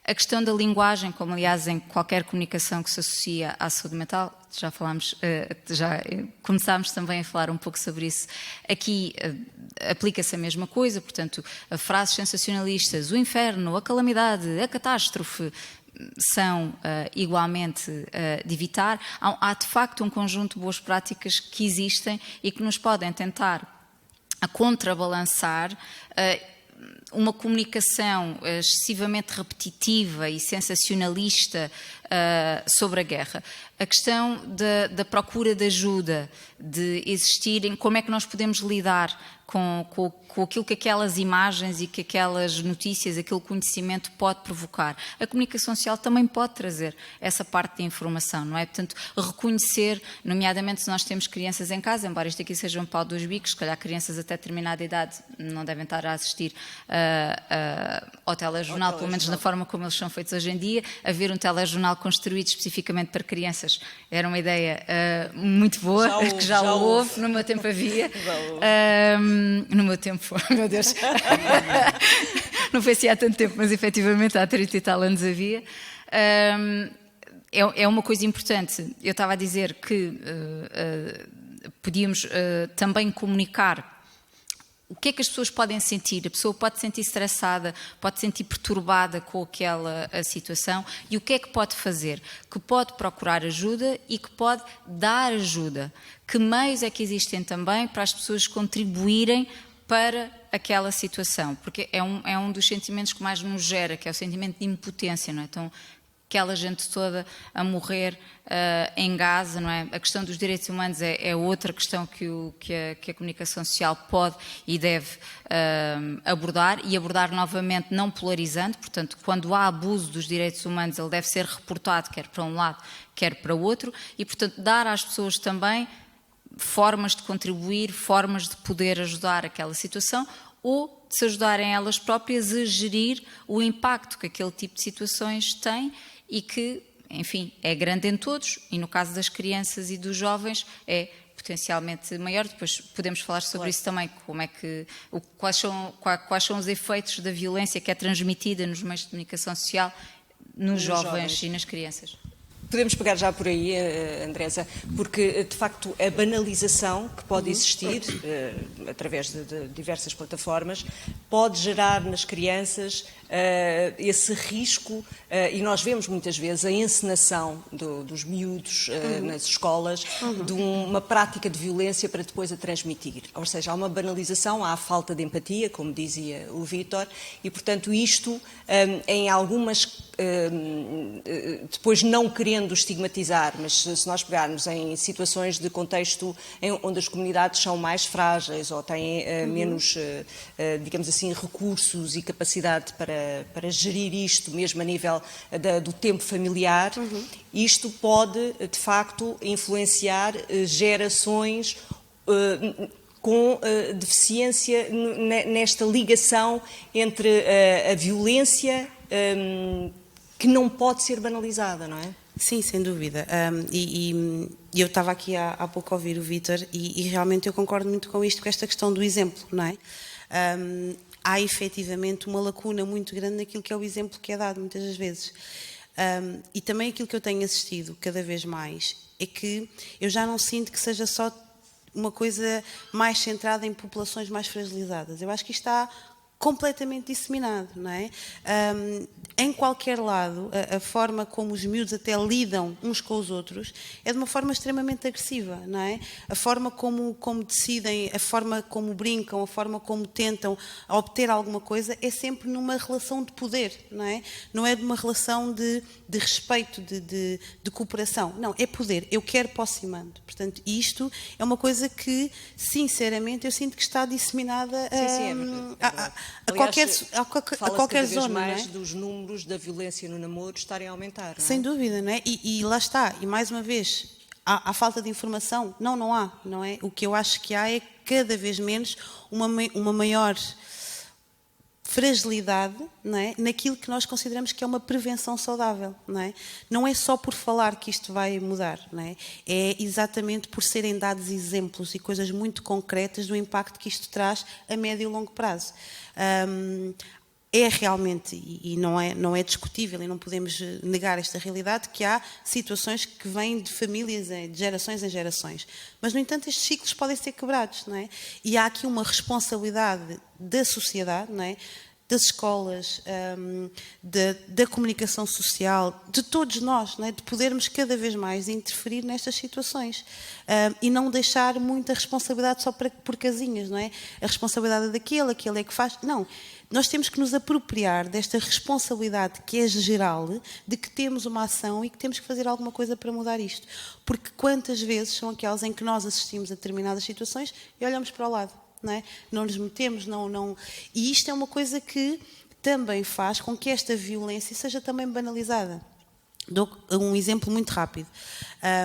A questão da linguagem, como aliás em qualquer comunicação que se associa à saúde mental, já começámos também a falar um pouco sobre isso. Aqui aplica-se a mesma coisa, portanto, frases sensacionalistas, o inferno, a calamidade, a catástrofe, são igualmente de evitar. Há de facto um conjunto de boas práticas que existem e que nos podem tentar a contrabalançar uma comunicação excessivamente repetitiva e sensacionalista sobre a guerra. A questão da procura de ajuda, de existirem, como é que nós podemos lidar com aquilo que aquelas imagens e que aquelas notícias, aquele conhecimento pode provocar. A comunicação social também pode trazer essa parte de informação, não é? Portanto, reconhecer, nomeadamente se nós temos crianças em casa, embora isto aqui seja um pau dos bicos, se calhar crianças até determinada idade não devem estar a assistir ao telejornal, pelo menos na forma como eles são feitos hoje em dia. Haver um telejornal construído especificamente para crianças era uma ideia muito boa, que já houve, no meu tempo havia. No meu tempo, meu Deus, não foi assim há tanto tempo, mas efetivamente há 30 e tal anos havia. É uma coisa importante. Eu estava a dizer que podíamos também comunicar o que é que as pessoas podem sentir. A pessoa pode se sentir estressada, pode se sentir perturbada com aquela situação, e o que é que pode fazer? Que pode procurar ajuda e que pode dar ajuda. Que meios é que existem também para as pessoas contribuírem para aquela situação? Porque é um dos sentimentos que mais nos gera, que é o sentimento de impotência, não é? Então, aquela gente toda a morrer em Gaza, não é? A questão dos direitos humanos é outra questão que a comunicação social pode e deve abordar, e abordar novamente não polarizando. Portanto, quando há abuso dos direitos humanos, ele deve ser reportado quer para um lado, quer para o outro, e, portanto, dar às pessoas também formas de contribuir, formas de poder ajudar aquela situação, ou de se ajudarem elas próprias a gerir o impacto que aquele tipo de situações tem, e que, enfim, é grande em todos, e no caso das crianças e dos jovens é potencialmente maior. Depois podemos falar sobre isso também, como é que, quais são os efeitos da violência que é transmitida nos meios de comunicação social nos jovens e nas crianças. Podemos pegar já por aí, Andresa, porque, de facto, a banalização que pode existir, através de diversas plataformas, pode gerar nas crianças esse risco, e nós vemos muitas vezes a encenação dos miúdos nas escolas, de uma prática de violência para depois a transmitir. Ou seja, há uma banalização, há a falta de empatia, como dizia o Vítor, e, portanto, isto, em algumas... depois não querendo estigmatizar, mas se nós pegarmos em situações de contexto onde as comunidades são mais frágeis ou têm menos, digamos assim, recursos e capacidade para gerir isto, mesmo a nível do tempo familiar, isto pode, de facto, influenciar gerações com deficiência nesta ligação entre a violência que não pode ser banalizada, não é? Sim, sem dúvida. E eu estava aqui há pouco a ouvir o Vítor e realmente eu concordo muito com isto, com esta questão do exemplo, não é? Há efetivamente uma lacuna muito grande naquilo que é o exemplo que é dado muitas das vezes. E também aquilo que eu tenho assistido cada vez mais é que eu já não sinto que seja só uma coisa mais centrada em populações mais fragilizadas. Eu acho que isto está completamente disseminado, não é? Em qualquer lado, a forma como os miúdos até lidam uns com os outros é de uma forma extremamente agressiva, não é? A forma como decidem, a forma como brincam, a forma como tentam obter alguma coisa é sempre numa relação de poder, não é? Não é de uma relação de respeito, de cooperação. Não, é poder. Eu quero, posso e mando. Portanto, isto é uma coisa que, sinceramente, eu sinto que está disseminada a qualquer zona, mais, não é? dos números da violência no namoro estarem a aumentar, não é? Sem dúvida, não é? E lá está, e mais uma vez, há falta de informação? Não há, não é? O que eu acho que há é cada vez menos uma maior fragilidade, não é? Naquilo que nós consideramos que é uma prevenção saudável, não é? Não é só por falar que isto vai mudar, não é? É exatamente por serem dados exemplos e coisas muito concretas do impacto que isto traz a médio e longo prazo. É realmente, e não é discutível e não podemos negar esta realidade, que há situações que vêm de famílias, de gerações em gerações. Mas, no entanto, estes ciclos podem ser quebrados, não é? E há aqui uma responsabilidade da sociedade, não é? Das escolas, da comunicação social, de todos nós, não é? De podermos cada vez mais interferir nestas situações e não deixar muita responsabilidade só por casinhas, não é? A responsabilidade é daquele, aquele é que faz. Não, nós temos que nos apropriar desta responsabilidade que é geral, de que temos uma ação e que temos que fazer alguma coisa para mudar isto. Porque quantas vezes são aquelas em que nós assistimos a determinadas situações e olhamos para o lado, não é? Não nos metemos, não... E isto é uma coisa que também faz com que esta violência seja também banalizada. Dou um exemplo muito rápido.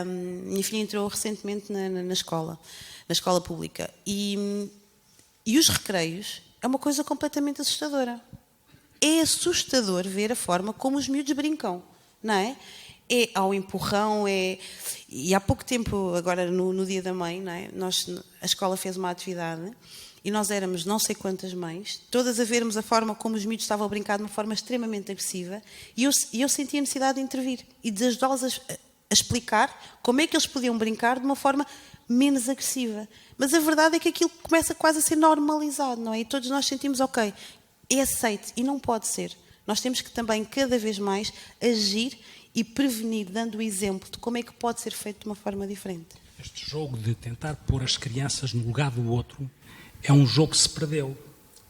Minha filha entrou recentemente na escola pública e os recreios é uma coisa completamente assustadora. É assustador ver a forma como os miúdos brincam, não é? É ao empurrão, E há pouco tempo, agora no Dia da Mãe, não é? A escola fez uma atividade e nós éramos não sei quantas mães, todas a vermos a forma como os miúdos estavam a brincar de uma forma extremamente agressiva e eu senti a necessidade de intervir e de ajudá-los a explicar como é que eles podiam brincar de uma forma menos agressiva. Mas a verdade é que aquilo começa quase a ser normalizado, não é? E todos nós sentimos, ok, é aceito e não pode ser. Nós temos que também cada vez mais agir e prevenir, dando o exemplo de como é que pode ser feito de uma forma diferente. Este jogo de tentar pôr as crianças no lugar do outro é um jogo que se perdeu,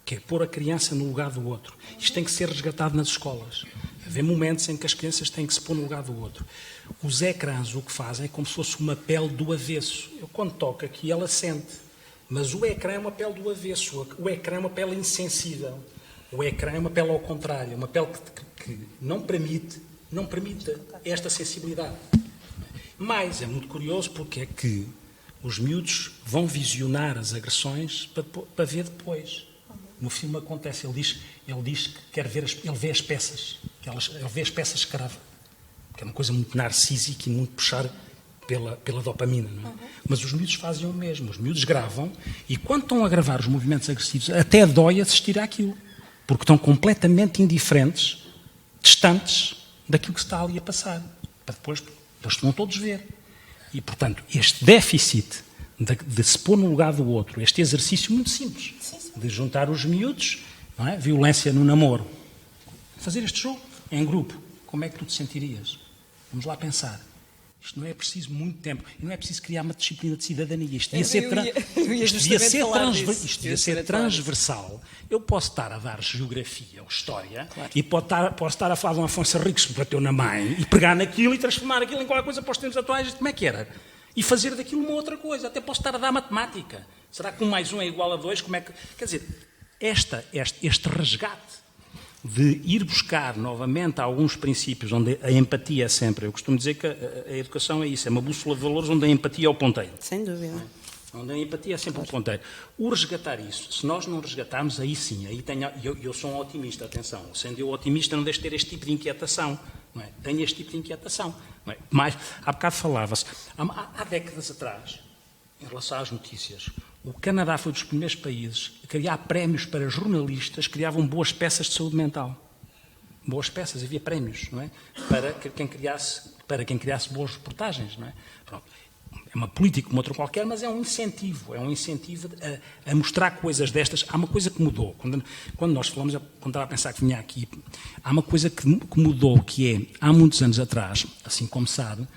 que é pôr a criança no lugar do outro. Isto tem que ser resgatado nas escolas. Haver momentos em que as crianças têm que se pôr no lugar do outro. Os ecrãs o que fazem é como se fosse uma pele do avesso. Eu, quando toco aqui, ela sente. Mas o ecrã é uma pele do avesso. O ecrã é uma pele insensível. O ecrã é uma pele ao contrário. Uma pele que não permite esta sensibilidade. Mas é muito curioso porque é que os miúdos vão visionar as agressões para ver depois. No filme acontece, ele diz que quer ver, ele vê as peças, ele vê as peças que grava, que é uma coisa muito narcísica e muito puxar pela dopamina, não é? Mas os miúdos fazem o mesmo, os miúdos gravam e quando estão a gravar os movimentos agressivos, até dói assistir àquilo, porque estão completamente indiferentes, distantes daquilo que se está ali a passar, para depois vão todos ver. E, portanto, este déficit de se pôr no lugar do outro, este exercício muito simples, de juntar os miúdos, não é? Violência no namoro, fazer este jogo em grupo, como é que tu te sentirias? Vamos lá pensar. Isto não é preciso muito tempo, e não é preciso criar uma disciplina de cidadania. Isto devia ser transversal. Eu posso estar a dar geografia ou história, claro, e posso estar a falar de um Afonso Henriques que bateu na mãe e pegar naquilo e transformar aquilo em qualquer coisa para os tempos atuais. Como é que era? E fazer daquilo uma outra coisa. Até posso estar a dar matemática. Será que 1 mais 1 é igual a 2? Como é que... Quer dizer, este resgate de ir buscar novamente alguns princípios onde a empatia é sempre... Eu costumo dizer que a educação é isso, é uma bússola de valores onde a empatia é o ponteiro. Sem dúvida. Onde a empatia é sempre o ponteiro. O resgatar isso, se nós não resgatarmos, aí sim, eu sou um otimista, atenção. Sendo eu otimista, não deixo de ter este tipo de inquietação. Não é? Tenho este tipo de inquietação. Não é? Mas, há bocado falava-se, há décadas atrás, em relação às notícias, o Canadá foi dos primeiros países a criar prémios para jornalistas que criavam boas peças de saúde mental. Boas peças, havia prémios, não é? Para quem criasse boas reportagens, não é? Pronto. É uma política como outra qualquer, mas é um incentivo a mostrar coisas destas. Há uma coisa que mudou. Quando nós falamos, quando estava a pensar que vinha aqui, há uma coisa que mudou, que é, há muitos anos atrás, assim como sabe,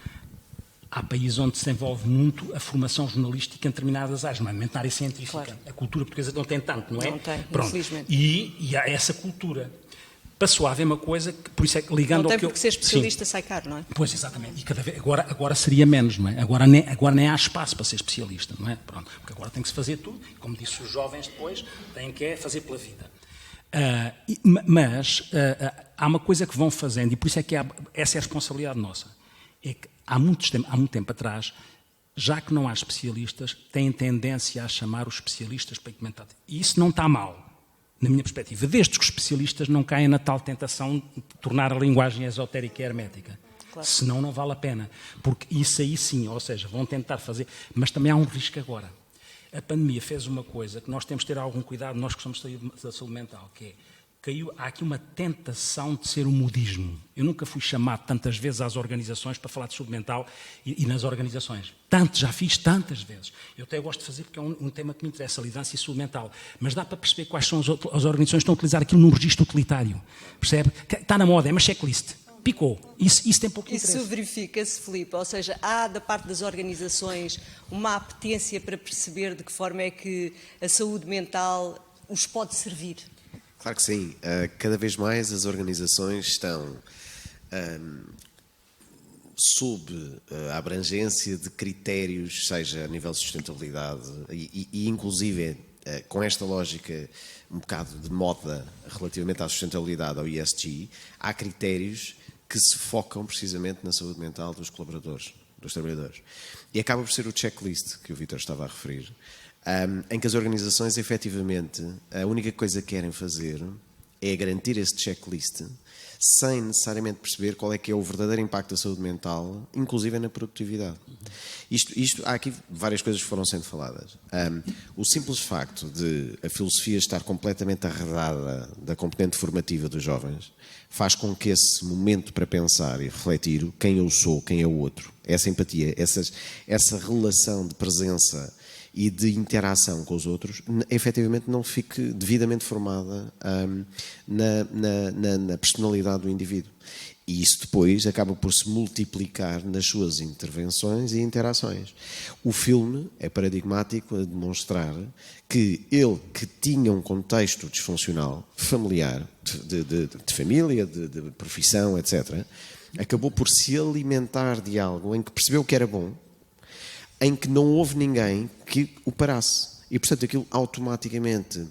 há países onde se desenvolve muito a formação jornalística em determinadas áreas, normalmente na área científica. Claro. A cultura portuguesa não tem tanto, não é? Não tem, pronto. Infelizmente. E há essa cultura. Passou a haver uma coisa, que, por isso é que ligando não tem ao que porque ser especialista sai caro, não é? Pois, exatamente. E cada vez, agora seria menos, não é? Agora nem há espaço para ser especialista, não é? Pronto. Porque agora tem que se fazer tudo. E, como disse os jovens depois, têm que fazer pela vida. Mas há uma coisa que vão fazendo, e por isso é que essa é a responsabilidade nossa. É que há muito tempo atrás, já que não há especialistas, têm tendência a chamar os especialistas para comentar. E isso não está mal, na minha perspectiva, desde que os especialistas não caem na tal tentação de tornar a linguagem esotérica e hermética. Claro. Senão não vale a pena. Porque isso aí sim, ou seja, vão tentar fazer... Mas também há um risco agora. A pandemia fez uma coisa que nós temos de ter algum cuidado, nós que somos da saúde mental, que é... Há aqui uma tentação de ser um modismo. Eu nunca fui chamado tantas vezes às organizações para falar de saúde mental e nas organizações. Já fiz tantas vezes. Eu até gosto de fazer porque é um tema que me interessa, a liderança e saúde mental. Mas dá para perceber quais são as organizações que estão a utilizar aquilo num registro utilitário. Percebe? Está na moda, é uma checklist. Picou. Isso tem pouco interesse. Isso verifica-se, Filipe, ou seja, há da parte das organizações uma apetência para perceber de que forma é que a saúde mental os pode servir. Claro que sim. Cada vez mais as organizações estão sob a abrangência de critérios, seja a nível de sustentabilidade e inclusive com esta lógica um bocado de moda relativamente à sustentabilidade, ao ESG, há critérios que se focam precisamente na saúde mental dos colaboradores, dos trabalhadores. E acaba por ser o checklist que o Vítor estava a referir, em que as organizações, efetivamente, a única coisa que querem fazer é garantir esse checklist sem necessariamente perceber qual é que é o verdadeiro impacto da saúde mental, inclusive na produtividade. Há aqui várias coisas que foram sendo faladas. O simples facto de a filosofia estar completamente arredada da componente formativa dos jovens faz com que esse momento para pensar e refletir quem eu sou, quem é o outro, essa empatia, essa relação de presença e de interação com os outros, efetivamente não fique devidamente formada na personalidade do indivíduo. E isso depois acaba por se multiplicar nas suas intervenções e interações. O filme é paradigmático a demonstrar que ele, que tinha um contexto disfuncional, familiar, de família, de profissão, etc., acabou por se alimentar de algo em que percebeu que era bom, em que não houve ninguém que o parasse. E, portanto, aquilo automaticamente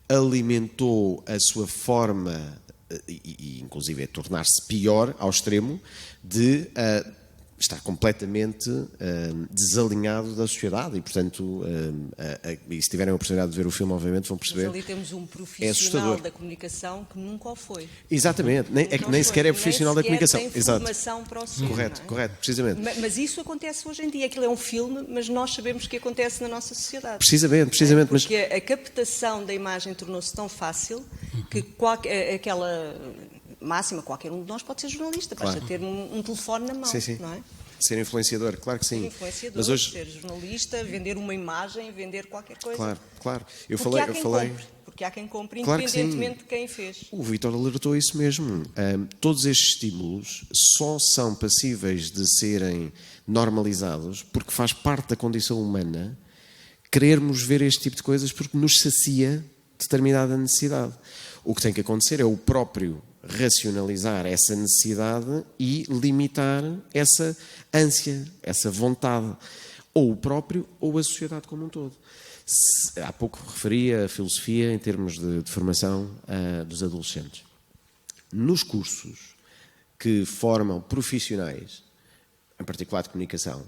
alimentou a sua forma, e inclusive tornar-se pior ao extremo, de estar completamente desalinhado da sociedade. E, portanto, e se tiverem a oportunidade de ver o filme, obviamente vão perceber. Mas ali temos um profissional da comunicação que nunca o foi. Exatamente, nem sequer é profissional da comunicação. Nem formação para o assunto. Correto, precisamente. Mas isso acontece hoje em dia. Aquilo é um filme, mas nós sabemos que acontece na nossa sociedade. Precisamente. Porque a captação da imagem tornou-se tão fácil que aquela máxima, qualquer um de nós pode ser jornalista, basta ter um telefone na mão, sim. não é? Ser influenciador, claro que sim. Ser influenciador, mas hoje... ser jornalista, vender uma imagem, vender qualquer coisa. Claro. Porque há quem compre, claro, independentemente de quem fez. O Vítor alertou isso mesmo. Todos estes estímulos só são passíveis de serem normalizados porque faz parte da condição humana querermos ver este tipo de coisas porque nos sacia determinada necessidade. O que tem que acontecer é o próprio racionalizar essa necessidade e limitar essa ânsia, essa vontade, ou o próprio ou a sociedade como um todo. Há pouco referia a filosofia em termos de formação dos adolescentes. Nos cursos que formam profissionais, em particular de comunicação,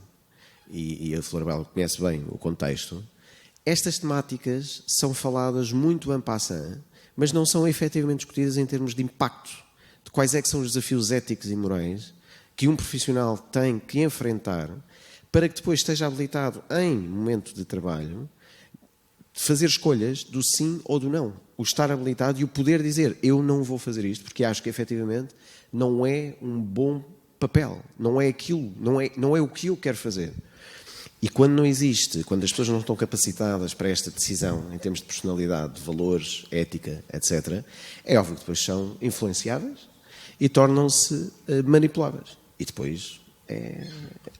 e a Flor Bela conhece bem o contexto, estas temáticas são faladas muito en passant, mas não são efetivamente discutidas em termos de impacto, de quais é que são os desafios éticos e morais que um profissional tem que enfrentar para que depois esteja habilitado em momento de trabalho fazer escolhas do sim ou do não. O estar habilitado e o poder dizer eu não vou fazer isto porque acho que efetivamente não é um bom papel, não é aquilo, não é o que eu quero fazer. E quando não existe, quando as pessoas não estão capacitadas para esta decisão em termos de personalidade, de valores, ética, etc., é óbvio que depois são influenciáveis e tornam-se manipuláveis. E depois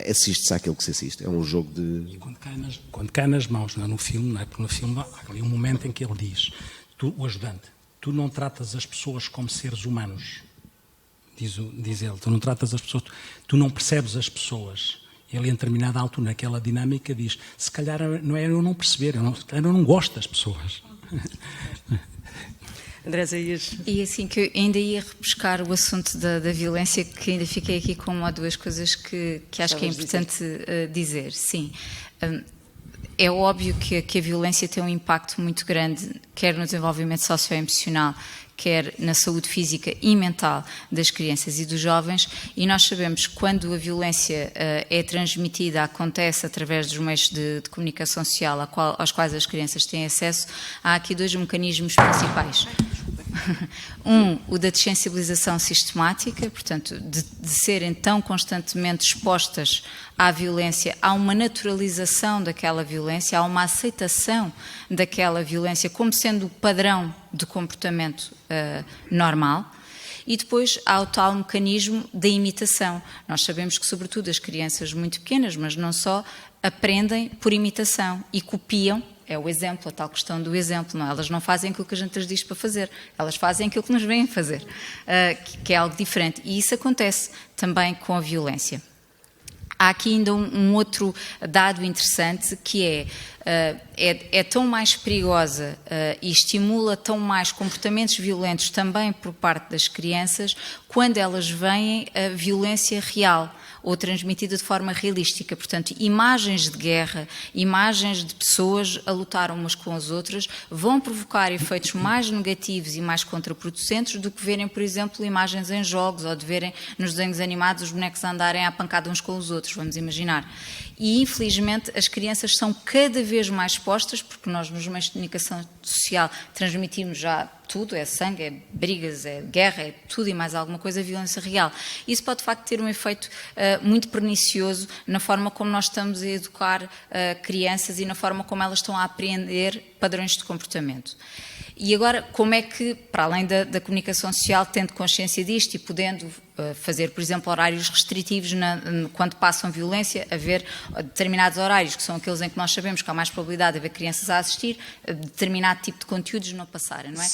assiste-se àquilo que se assiste. É um jogo de... E quando cai nas mãos, não é? No filme, não é? Porque no filme há ali um momento em que ele diz, o ajudante, tu não tratas as pessoas como seres humanos. Diz ele, tu não tratas as pessoas, tu não percebes as pessoas. Ele, em determinada altura, naquela dinâmica, diz, se calhar não é eu não perceber, se calhar eu não gosto das pessoas. André Zaias. E assim que eu ainda ia repescar o assunto da violência, que ainda fiquei aqui com uma ou duas coisas que acho que é importante dizer. Sim, é óbvio que a violência tem um impacto muito grande, quer no desenvolvimento socioemocional, quer na saúde física e mental das crianças e dos jovens, e nós sabemos que quando a violência é transmitida, acontece através dos meios de comunicação social aos quais as crianças têm acesso, há aqui dois mecanismos principais. O da desensibilização sistemática, portanto, de serem tão constantemente expostas à violência, há uma naturalização daquela violência, há uma aceitação daquela violência como sendo o padrão de comportamento normal. E depois há o tal mecanismo da imitação. Nós sabemos que, sobretudo, as crianças muito pequenas, mas não só, aprendem por imitação e copiam É o exemplo, a tal questão do exemplo. Não? Elas não fazem aquilo que a gente lhes diz para fazer, elas fazem aquilo que nos vêm fazer, que é algo diferente. E isso acontece também com a violência. Há aqui ainda um outro dado interessante, que é tão mais perigosa e estimula tão mais comportamentos violentos também por parte das crianças quando elas veem a violência real ou transmitida de forma realística. Portanto, imagens de guerra, imagens de pessoas a lutar umas com as outras vão provocar efeitos mais negativos e mais contraproducentes do que verem, por exemplo, imagens em jogos ou de verem nos desenhos animados os bonecos andarem à pancada uns com os outros, vamos imaginar. E, infelizmente, as crianças são cada vez mais expostas, porque nós nos meios de comunicação social transmitimos já tudo, é sangue, é brigas, é guerra, é tudo e mais alguma coisa, violência real. Isso pode, de facto, ter um efeito muito pernicioso na forma como nós estamos a educar crianças e na forma como elas estão a aprender padrões de comportamento. E agora, como é que, para além da comunicação social, tendo consciência disto e podendo fazer, por exemplo, horários restritivos quando passam violência, haver determinados horários, que são aqueles em que nós sabemos que há mais probabilidade de haver crianças a assistir, determinado tipo de conteúdos não passarem, não é?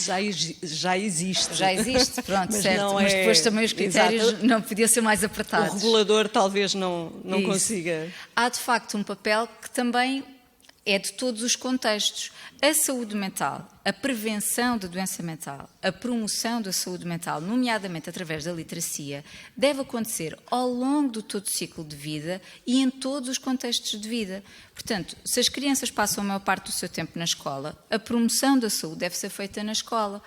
Já existe. Já existe, pronto, mas certo. Mas depois também os critérios não podiam ser mais apertados. O regulador talvez não consiga. Há, de facto, um papel que também é de todos os contextos. A saúde mental, a prevenção da doença mental, a promoção da saúde mental, nomeadamente através da literacia, deve acontecer ao longo do todo o ciclo de vida e em todos os contextos de vida. Portanto, se as crianças passam a maior parte do seu tempo na escola, a promoção da saúde deve ser feita na escola,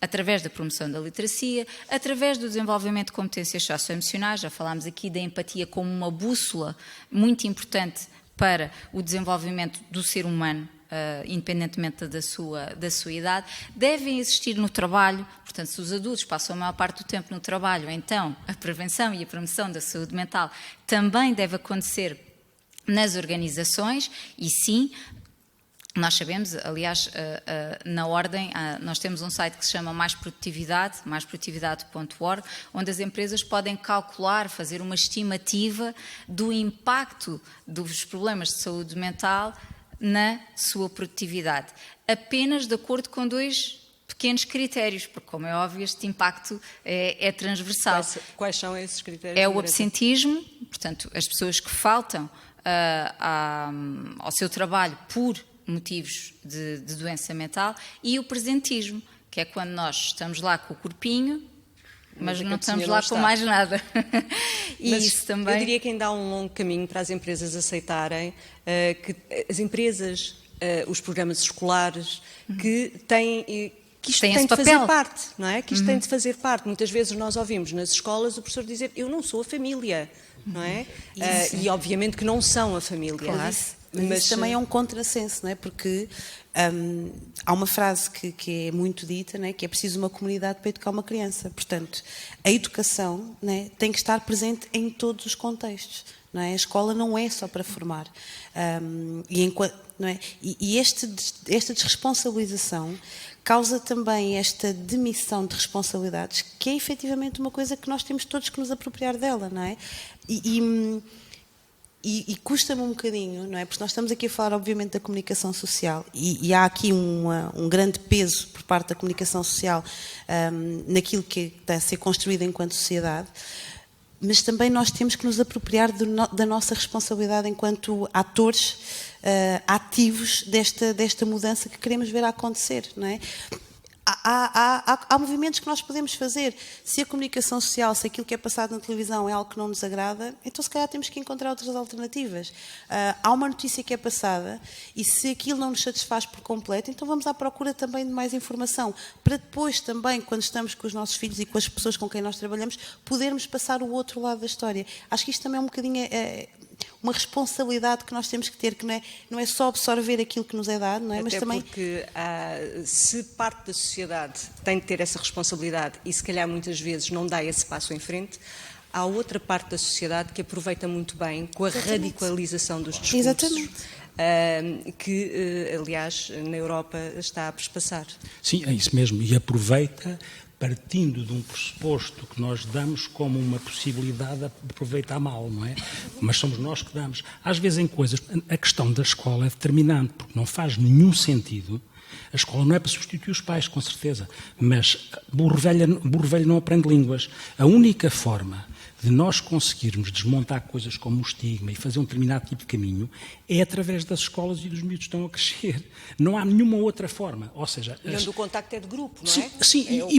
através da promoção da literacia, através do desenvolvimento de competências socioemocionais. Já falámos aqui da empatia como uma bússola muito importante para o desenvolvimento do ser humano, independentemente da sua idade. Devem existir no trabalho, portanto, se os adultos passam a maior parte do tempo no trabalho, então a prevenção e a promoção da saúde mental também deve acontecer nas organizações e sim. Nós sabemos, aliás, na Ordem, nós temos um site que se chama Mais Produtividade, maisprodutividade.org, onde as empresas podem calcular, fazer uma estimativa do impacto dos problemas de saúde mental na sua produtividade, apenas de acordo com 2 pequenos critérios, porque, como é óbvio, este impacto é transversal. Quais são esses critérios? É o absentismo, portanto, as pessoas que faltam ao seu trabalho por motivos de doença mental, e o presentismo, que é quando nós estamos lá com o corpinho, mas não estamos lá com mais nada. E mas isso também. Eu diria que ainda há um longo caminho para as empresas aceitarem que as empresas, os programas escolares, que isto tem de fazer parte, não é? Que isto tem de fazer parte. Muitas vezes nós ouvimos nas escolas o professor dizer: eu não sou a família, não é? E obviamente que não são a família. Claro. Mas isso também é um contrassenso, não é? Porque há uma frase que é muito dita, não é? Que é preciso uma comunidade para educar uma criança. Portanto, a educação, não é? Tem que estar presente em todos os contextos. Não é? A escola não é só para formar. Não é? E esta desresponsabilização causa também esta demissão de responsabilidades, que é efetivamente uma coisa que nós temos todos que nos apropriar dela, não é? E custa-me um bocadinho, não é? Porque nós estamos aqui a falar, obviamente, da comunicação social e há aqui um grande peso por parte da comunicação social naquilo que está a ser construído enquanto sociedade, mas também nós temos que nos apropriar da nossa responsabilidade enquanto atores ativos desta mudança que queremos ver acontecer, não é? Há movimentos que nós podemos fazer. Se a comunicação social, se aquilo que é passado na televisão é algo que não nos agrada, então se calhar temos que encontrar outras alternativas. Há uma notícia que é passada e se aquilo não nos satisfaz por completo, então vamos à procura também de mais informação, para depois também, quando estamos com os nossos filhos e com as pessoas com quem nós trabalhamos, podermos passar o outro lado da história. Acho que isto também é um bocadinho uma responsabilidade que nós temos que ter, que não é só absorver aquilo que nos é dado, não é? Até Mas também porque se parte da sociedade tem de ter essa responsabilidade e se calhar muitas vezes não dá esse passo em frente, há outra parte da sociedade que aproveita muito bem com a radicalização dos discursos. Exatamente. Que, aliás, na Europa está a prespassar. Sim, é isso mesmo. E aproveita partindo de um pressuposto que nós damos como uma possibilidade de aproveitar mal, não é? Mas somos nós que damos. Às vezes em coisas, a questão da escola é determinante, porque não faz nenhum sentido. A escola não é para substituir os pais, com certeza, mas burro velho não aprende línguas. A única forma de nós conseguirmos desmontar coisas como o estigma e fazer um determinado tipo de caminho é através das escolas e dos miúdos que estão a crescer. Não há nenhuma outra forma. Ou seja, e onde o contacto é de grupo, não sim, é? Sim,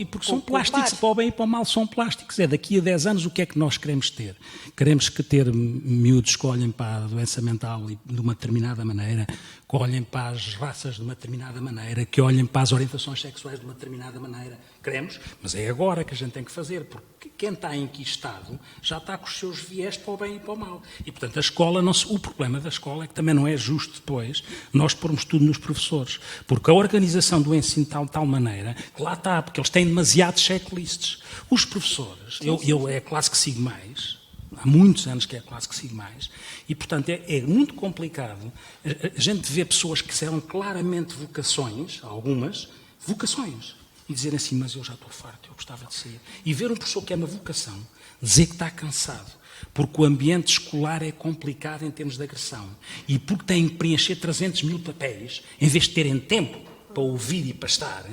porque são plásticos, para o bem e para o mal são plásticos. É daqui a 10 anos o que é que nós queremos ter? Queremos ter miúdos que olhem para a doença mental de uma determinada maneira, que olhem para as raças de uma determinada maneira, que olhem para as orientações sexuais de uma determinada maneira. Queremos, mas é agora que a gente tem que fazer, porque quem está enquistado já está com os seus viés para o bem e para o mal. E, portanto, a escola, o problema da escola é que também não é justo depois nós pormos tudo nos professores, porque a organização do ensino está de tal maneira que lá está, porque eles têm demasiados checklists. Os professores, eu é a classe que sigo mais, há muitos anos que é a classe que sigo mais, e, portanto, é muito complicado. A gente vê pessoas que serão claramente vocações, algumas, vocações, e dizerem assim, mas eu já estou farto, eu gostava de sair. E ver um professor que é uma vocação, dizer que está cansado, porque o ambiente escolar é complicado em termos de agressão, e porque têm que preencher 300 mil papéis, em vez de terem tempo para ouvir e para estar.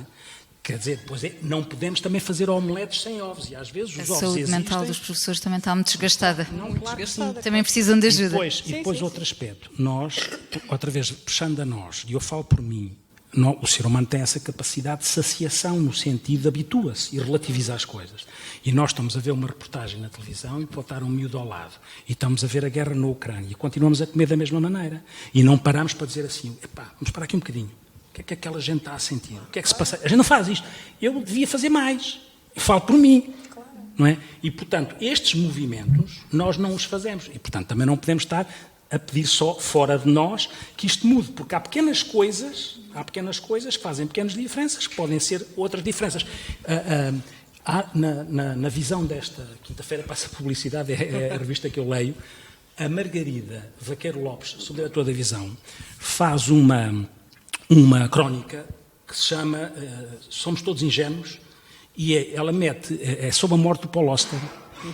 Quer dizer, depois não podemos também fazer omeletes sem ovos, e às vezes os ovos existem. A saúde mental dos professores também está muito desgastada. Não, claro que sim. Também precisam de ajuda. E depois outro aspecto. Nós, outra vez, puxando a nós, e eu falo por mim, o ser humano tem essa capacidade de saciação, no sentido de habitua-se e relativiza as coisas. E nós estamos a ver uma reportagem na televisão e botar um miúdo ao lado. E estamos a ver a guerra na Ucrânia. E continuamos a comer da mesma maneira. E não paramos para dizer assim, epá, vamos parar aqui um bocadinho. O que é que aquela gente está a sentir? O que é que se passa? A gente não faz isto. Eu devia fazer mais. Eu falo por mim. Não é? E, portanto, estes movimentos, nós não os fazemos. E, portanto, também não podemos estar a pedir só fora de nós que isto mude. Porque há pequenas coisas que fazem pequenas diferenças, que podem ser outras diferenças. Na visão desta quinta-feira, passa publicidade, é a revista que eu leio, a Margarida Vaqueiro Lopes, subdiretora da Visão, faz uma crónica que se chama Somos Todos Ingênuos, e ela mete, sobre a morte do Paul Auster,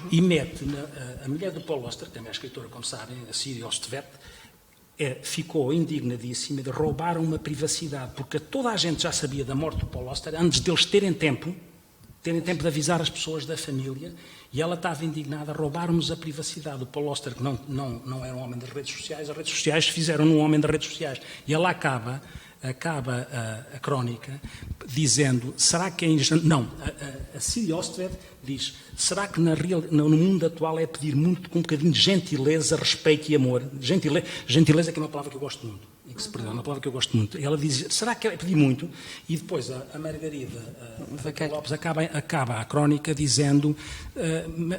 e mete a mulher do Paul Auster, que também é escritora, como sabem, a Síria Ostvet, ficou indignadíssima de roubar uma privacidade, porque toda a gente já sabia da morte do Paul Auster antes deles terem tempo de avisar as pessoas da família, e ela estava indignada, roubaram-nos a privacidade. O Paul Auster, que não era um homem das redes sociais, as redes sociais fizeram-no um homem das redes sociais. E ela acaba a crónica dizendo, será que é injusto? Não, a Síria Ostred diz, será que no mundo atual é pedir muito com um bocadinho de gentileza, respeito e amor? Gentileza que é uma palavra que eu gosto muito, e que se perdão, é uma palavra que eu gosto muito. Ela diz, será que é pedir muito? E depois a Margarida Vaqueiro Lopes acaba a crónica dizendo,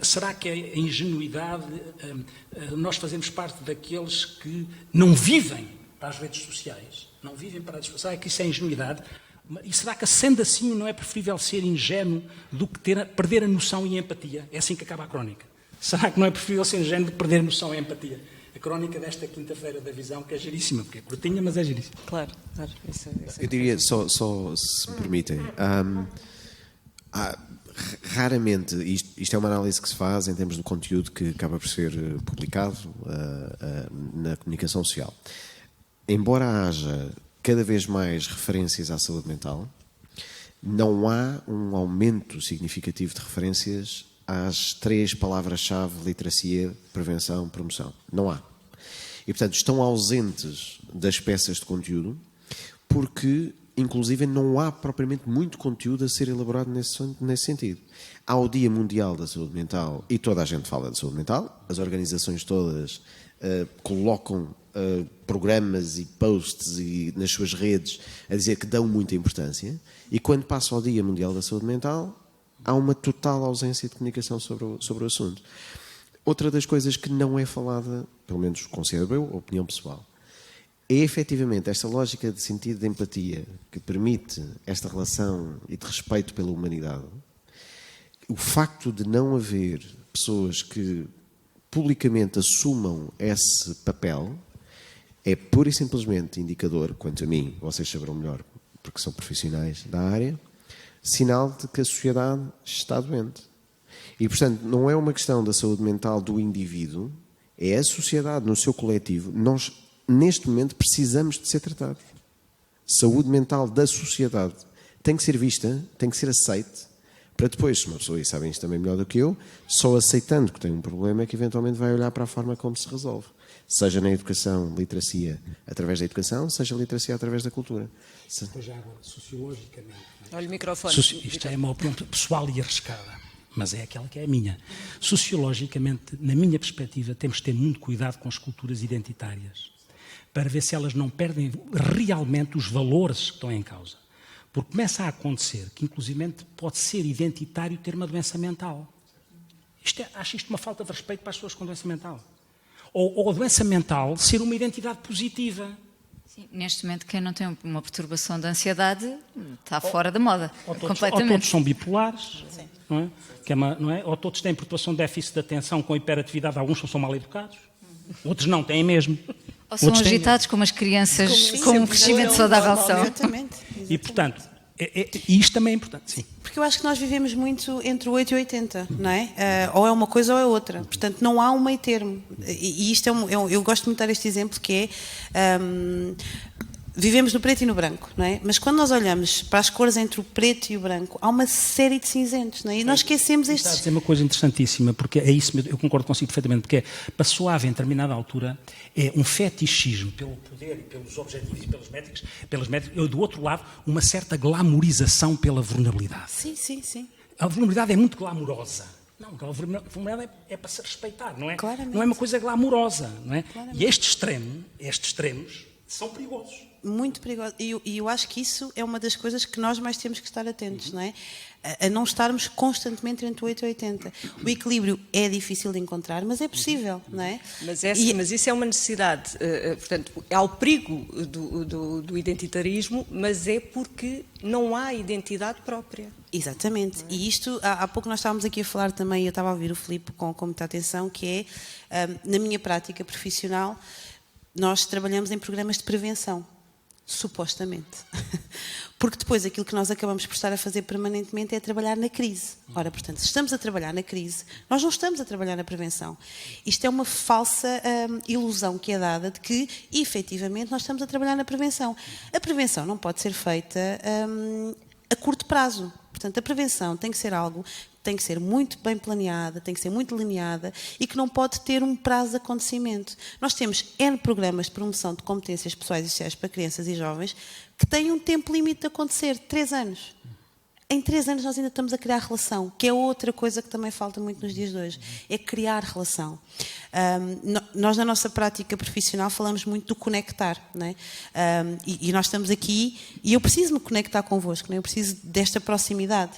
será que é ingenuidade nós fazemos parte daqueles que não vivem para as redes sociais? Não vivem para as redes sociais? Será que isso é ingenuidade? E será que, sendo assim, não é preferível ser ingênuo do que perder a noção e a empatia? É assim que acaba a crónica. Será que não é preferível ser ingênuo do que perder a noção e a empatia? A crónica desta quinta-feira da Visão, que é giríssima, porque é curtinha, mas é giríssima. Claro. Eu diria, só se me permitem, raramente, isto é uma análise que se faz em termos do conteúdo que acaba por ser publicado na comunicação social. Embora haja cada vez mais referências à saúde mental, não há um aumento significativo de referências às 3 palavras-chave: literacia, prevenção, promoção. Não há. E, portanto, estão ausentes das peças de conteúdo porque, inclusive, não há propriamente muito conteúdo a ser elaborado nesse sentido. Há o Dia Mundial da Saúde Mental e toda a gente fala de saúde mental, as organizações todas colocam programas e posts nas suas redes a dizer que dão muita importância, e quando passa ao Dia Mundial da Saúde Mental há uma total ausência de comunicação sobre o assunto. Outra das coisas que não é falada, pelo menos considero eu, opinião pessoal, é efetivamente esta lógica de sentido de empatia que permite esta relação e de respeito pela humanidade. O facto de não haver pessoas que publicamente assumam esse papel é pura e simplesmente indicador, quanto a mim, vocês saberão melhor porque são profissionais da área, sinal de que a sociedade está doente. E, portanto, não é uma questão da saúde mental do indivíduo, é a sociedade no seu coletivo. Nós, neste momento, precisamos de ser tratados. Saúde mental da sociedade tem que ser vista, tem que ser aceite, para depois, se uma pessoa, e sabem isto também melhor do que eu, só aceitando que tem um problema é que eventualmente vai olhar para a forma como se resolve. Seja na educação, literacia através da educação, seja literacia através da cultura. Pois já agora, sociologicamente. Olha o microfone. Isto é uma opinião pessoal e arriscada, mas é aquela que é a minha. Sociologicamente, na minha perspectiva, temos de ter muito cuidado com as culturas identitárias, para ver se elas não perdem realmente os valores que estão em causa. Porque começa a acontecer que, inclusivamente, pode ser identitário ter uma doença mental. Acho isto uma falta de respeito para as pessoas com doença mental. Ou a doença mental ser uma identidade positiva. Sim, neste momento, quem não tem uma perturbação de ansiedade está fora da moda. Ou Completamente. todos são bipolares, não é? Não é? Ou todos têm perturbação de déficit de atenção com hiperatividade, alguns são mal educados, outros não têm mesmo. Ou são Outros têm- agitados como as crianças com um crescimento saudável são. Exatamente. E, portanto, e isto também é importante, sim. Porque eu acho que nós vivemos muito entre o 8 e 80, não é? Ou é uma coisa ou é outra. Portanto, não há um meio termo. E isto eu gosto muito de dar este exemplo, que é... vivemos no preto e no branco, não é? Mas quando nós olhamos para as cores entre o preto e o branco, há uma série de cinzentos, não é? E nós esquecemos Está a estes... dizer uma coisa interessantíssima, porque é isso, eu concordo consigo perfeitamente, porque passou a haver, em determinada altura, um fetichismo pelo poder e pelos objetivos e pelas métricas, e do outro lado, uma certa glamorização pela vulnerabilidade. Sim, sim, sim. A vulnerabilidade é muito glamourosa. Não, a vulnerabilidade é para se respeitar, não é? Claramente. Não é uma coisa glamourosa, não é? Claramente. E estes extremos são perigosos. Muito perigoso. E eu acho que isso é uma das coisas que nós mais temos que estar atentos, não é? A não estarmos constantemente entre o 8 e 80. O equilíbrio é difícil de encontrar, mas é possível, não é? Mas isso é uma necessidade. Portanto, há o perigo do identitarismo, mas é porque não há identidade própria. Exatamente. E isto, há pouco nós estávamos aqui a falar também, eu estava a ouvir o Filipe com muita atenção, que é, na minha prática profissional, nós trabalhamos em programas de prevenção. Supostamente. Porque depois aquilo que nós acabamos por estar a fazer permanentemente é trabalhar na crise. Ora, portanto, se estamos a trabalhar na crise, nós não estamos a trabalhar na prevenção. Isto é uma falsa ilusão que é dada de que, efetivamente, nós estamos a trabalhar na prevenção. A prevenção não pode ser feita a curto prazo. Portanto, a prevenção tem que ser algo que tem que ser muito bem planeada, tem que ser muito delineada e que não pode ter um prazo de acontecimento. Nós temos N programas de promoção de competências pessoais e sociais para crianças e jovens que têm um tempo limite de acontecer, 3 anos. Em 3 anos nós ainda estamos a criar relação, que é outra coisa que também falta muito nos dias de hoje, é criar relação. Nós na nossa prática profissional falamos muito do conectar, não é? E nós estamos aqui e eu preciso me conectar convosco, não é? Eu preciso desta proximidade.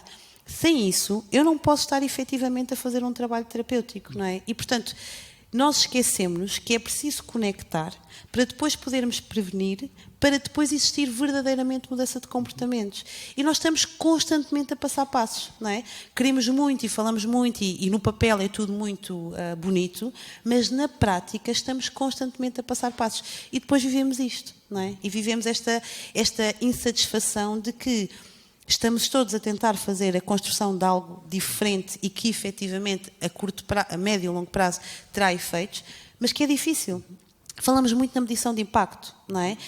Sem isso, eu não posso estar efetivamente a fazer um trabalho terapêutico, não é? E, portanto, nós esquecemos que é preciso conectar para depois podermos prevenir, para depois existir verdadeiramente mudança de comportamentos. E nós estamos constantemente a passar passos, não é? Queremos muito e falamos muito e no papel é tudo muito bonito, mas na prática estamos constantemente a passar passos. E depois vivemos isto, não é? E vivemos esta insatisfação de que estamos todos a tentar fazer a construção de algo diferente e que efetivamente a médio e longo prazo terá efeitos, mas que é difícil. Falamos muito na medição de impacto, não é?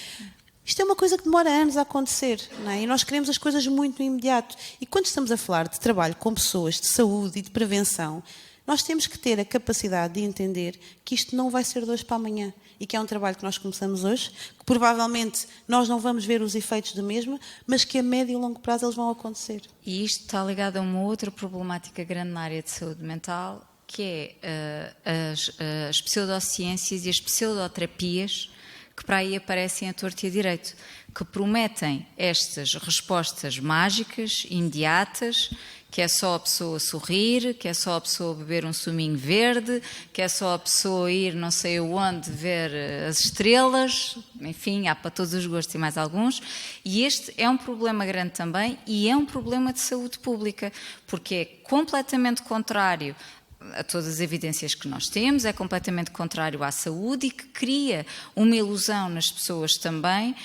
Isto é uma coisa que demora anos a acontecer, não é? E nós queremos as coisas muito no imediato. E quando estamos a falar de trabalho com pessoas, de saúde e de prevenção, nós temos que ter a capacidade de entender que isto não vai ser de hoje para amanhã e que é um trabalho que nós começamos hoje, que provavelmente nós não vamos ver os efeitos do mesmo, mas que a médio e longo prazo eles vão acontecer. E isto está ligado a uma outra problemática grande na área de saúde mental, que é as pseudociências e as pseudoterapias que para aí aparecem a torto e a direito, que prometem estas respostas mágicas, imediatas, que é só a pessoa sorrir, que é só a pessoa beber um suminho verde, que é só a pessoa ir não sei onde ver as estrelas, enfim, há para todos os gostos e mais alguns. E este é um problema grande também e é um problema de saúde pública, porque é completamente contrário a todas as evidências que nós temos, é completamente contrário à saúde e que cria uma ilusão nas pessoas também,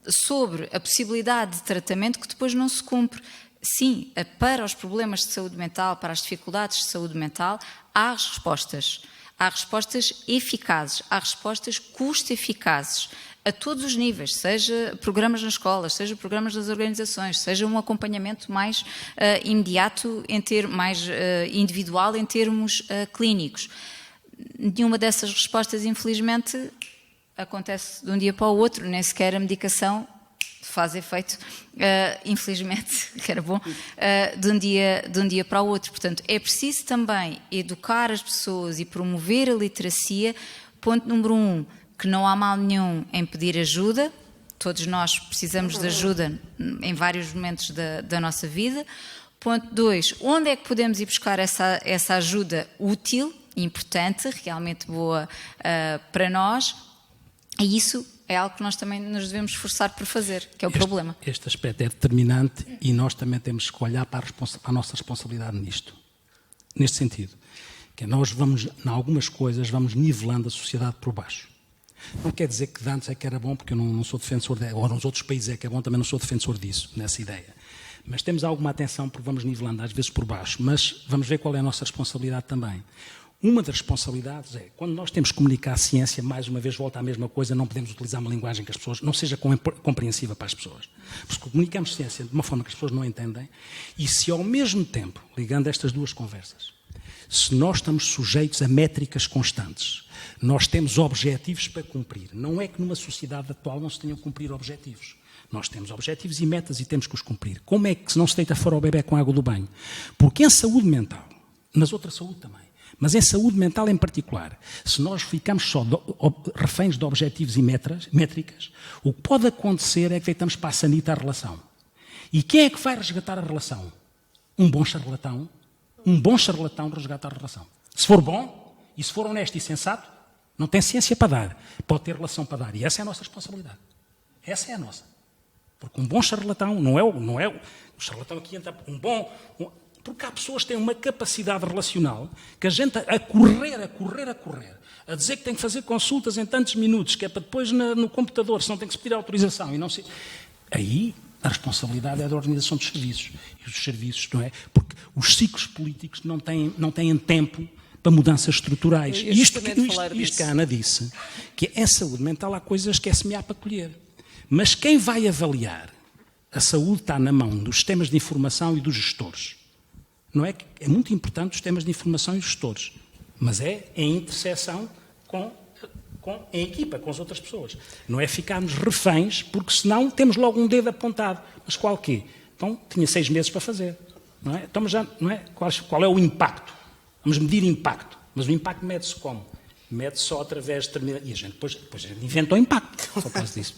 sobre a possibilidade de tratamento que depois não se cumpre. Sim, para os problemas de saúde mental, para as dificuldades de saúde mental, há respostas. Há respostas eficazes, há respostas custo-eficazes a todos os níveis, seja programas nas escolas, seja programas das organizações, seja um acompanhamento mais imediato, mais individual em termos clínicos. Nenhuma dessas respostas, infelizmente, acontece de um dia para o outro, nem sequer a medicação faz efeito, infelizmente, que era bom, de um dia para o outro. Portanto, é preciso também educar as pessoas e promover a literacia. Ponto número 1, que não há mal nenhum em pedir ajuda. Todos nós precisamos de ajuda em vários momentos da nossa vida. Ponto 2, onde é que podemos ir buscar essa ajuda útil, importante, realmente boa para nós? E isso é algo que nós também nos devemos esforçar por fazer, que é o problema. Este aspecto é determinante e nós também temos que olhar para a nossa responsabilidade nisto. Neste sentido, que nós vamos, em algumas coisas, vamos nivelando a sociedade por baixo. Não quer dizer que de antes é que era bom, porque eu não sou defensor, ou nos outros países é que é bom, também não sou defensor disso, nessa ideia. Mas temos alguma atenção porque vamos nivelando às vezes por baixo, mas vamos ver qual é a nossa responsabilidade também. Uma das responsabilidades é, quando nós temos que comunicar a ciência, mais uma vez volta à mesma coisa, não podemos utilizar uma linguagem que as pessoas, não seja compreensível para as pessoas. Porque comunicamos ciência de uma forma que as pessoas não entendem, e se ao mesmo tempo, ligando estas duas conversas, se nós estamos sujeitos a métricas constantes, nós temos objetivos para cumprir. Não é que numa sociedade atual não se tenham que cumprir objetivos. Nós temos objetivos e metas e temos que os cumprir. Como é que se não se deita fora o bebé com a água do banho? Porque em saúde mental, nas outras saúde também, mas em saúde mental em particular, se nós ficamos só reféns de objetivos e métricas, o que pode acontecer é que deitamos para a sanita a relação. E quem é que vai resgatar a relação? Um bom charlatão. Um bom charlatão resgata a relação. Se for bom, e se for honesto e sensato, não tem ciência para dar, pode ter relação para dar. E essa é a nossa responsabilidade. Essa é a nossa. Porque um bom charlatão não é o charlatão aqui entra porque há pessoas que têm uma capacidade relacional que a gente a correr, a dizer que tem que fazer consultas em tantos minutos, que é para depois no computador, senão tem que se pedir autorização e não sei. Aí a responsabilidade é da organização dos serviços. E os serviços, não é? Porque os ciclos políticos não têm tempo para mudanças estruturais. E isto que a Ana disse, que em saúde mental há coisas que é semear para colher. Mas quem vai avaliar a saúde está na mão dos sistemas de informação e dos gestores. Não é que é muito importante os sistemas de informação e os gestores, mas é em interseção em equipa, com as outras pessoas. Não é ficarmos reféns, porque senão temos logo um dedo apontado. Mas qual quê? Então, tinha 6 meses para fazer. Não é? Então, mas já, não é? Qual é o impacto? Vamos medir impacto. Mas o impacto mede-se como? Mede-se só através de determinada... E a gente depois inventa o impacto, só por causa disso.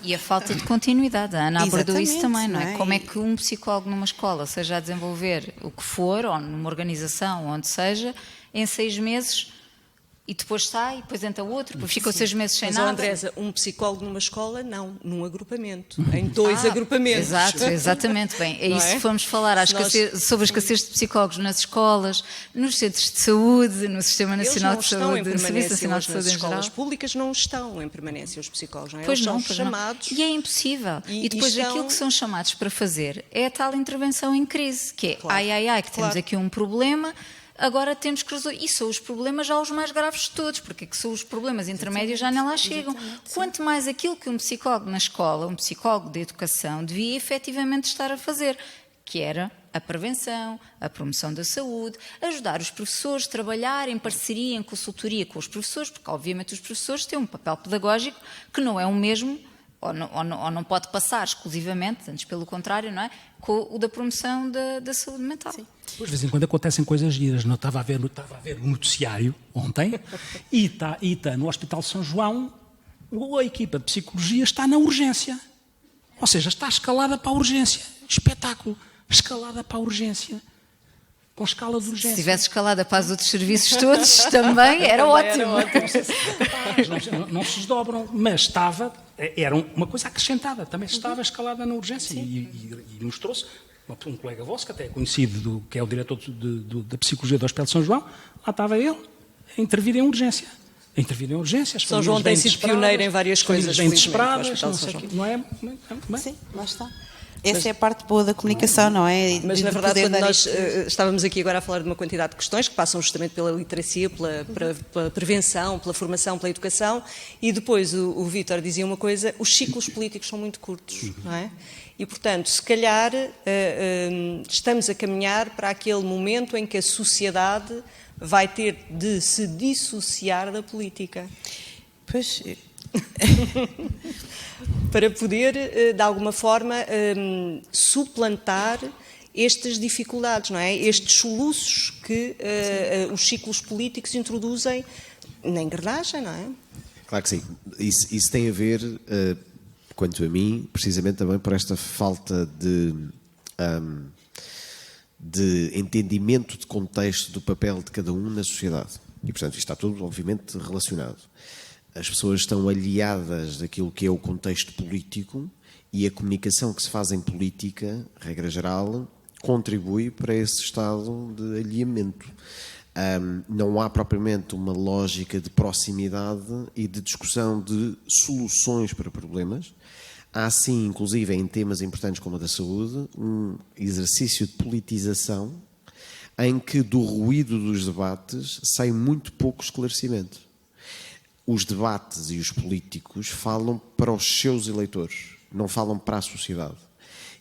E a falta de continuidade. A Ana abordou isso também, não é? Não é? Como é que um psicólogo numa escola, seja a desenvolver o que for, ou numa organização, onde seja, em 6 meses... E depois sai, depois entra outro, depois ficam 6 meses sem mas, nada. Andresa, um psicólogo numa escola, não, num agrupamento, em 2 agrupamentos. Exato, exatamente. Bem, é isso que vamos falar, sobre a escassez de psicólogos nas escolas, nos centros de saúde, no Sistema Nacional de Saúde, no Serviço Nacional de Saúde em geral. As escolas públicas não estão em permanência os psicólogos, não é? Pois Eles não, são chamados. E é impossível. E depois aquilo que são chamados para fazer é a tal intervenção em crise, que é que temos aqui um problema. Agora temos que resolver. E são os problemas já os mais graves de todos, porque que são os problemas intermédios já nem lá chegam. Quanto mais aquilo que um psicólogo na escola, um psicólogo de educação, devia efetivamente estar a fazer, que era a prevenção, a promoção da saúde, ajudar os professores a trabalhar em parceria, em consultoria com os professores, porque obviamente os professores têm um papel pedagógico que não é o mesmo, ou não pode passar exclusivamente, antes pelo contrário, não é? Com o da promoção da saúde mental. Sim. De vez em quando acontecem coisas giras. Não estava a ver um noticiário ontem e está no Hospital São João, a equipa de psicologia está na urgência. Ou seja, está escalada para a urgência. Espetáculo. Escalada para a urgência. Com escala de urgência. Se tivesse escalada para os outros serviços todos, também era ótimo. Não se desdobram, mas era uma coisa acrescentada. Também estava escalada na urgência. E mostrou-se. Um colega vosso, que até é conhecido, que é o diretor da Psicologia do Hospital de São João, lá estava ele a intervir em urgência. a intervir em urgências. São João tem sido pioneiro em várias coisas, bem felizmente, desesperadas, no Hospital não de São sei o João. quê, não é? Sim, lá está. Essa é a parte boa da comunicação, não é? Mas, De na verdade, poder quando dar nós isto. estávamos aqui agora a falar de uma quantidade de questões que passam justamente pela literacia, pela prevenção, pela formação, pela educação, e depois o Vítor dizia uma coisa: os ciclos políticos são muito curtos, não é? E, portanto, se calhar estamos a caminhar para aquele momento em que a sociedade vai ter de se dissociar da política. Pois, Para poder, de alguma forma, suplantar estas dificuldades, não é? Estes soluços que os ciclos políticos introduzem na engrenagem, não é? Claro que sim. Isso tem a ver, quanto a mim, precisamente também por esta falta de entendimento de contexto do papel de cada um na sociedade. E, portanto, isto está tudo, obviamente, relacionado. As pessoas estão aliadas daquilo que é o contexto político e a comunicação que se faz em política, regra geral, contribui para esse estado de alheamento. Não há propriamente uma lógica de proximidade e de discussão de soluções para problemas. Há sim, inclusive em temas importantes como a da saúde, um exercício de politização em que do ruído dos debates sai muito pouco esclarecimento. Os debates e os políticos falam para os seus eleitores, não falam para a sociedade.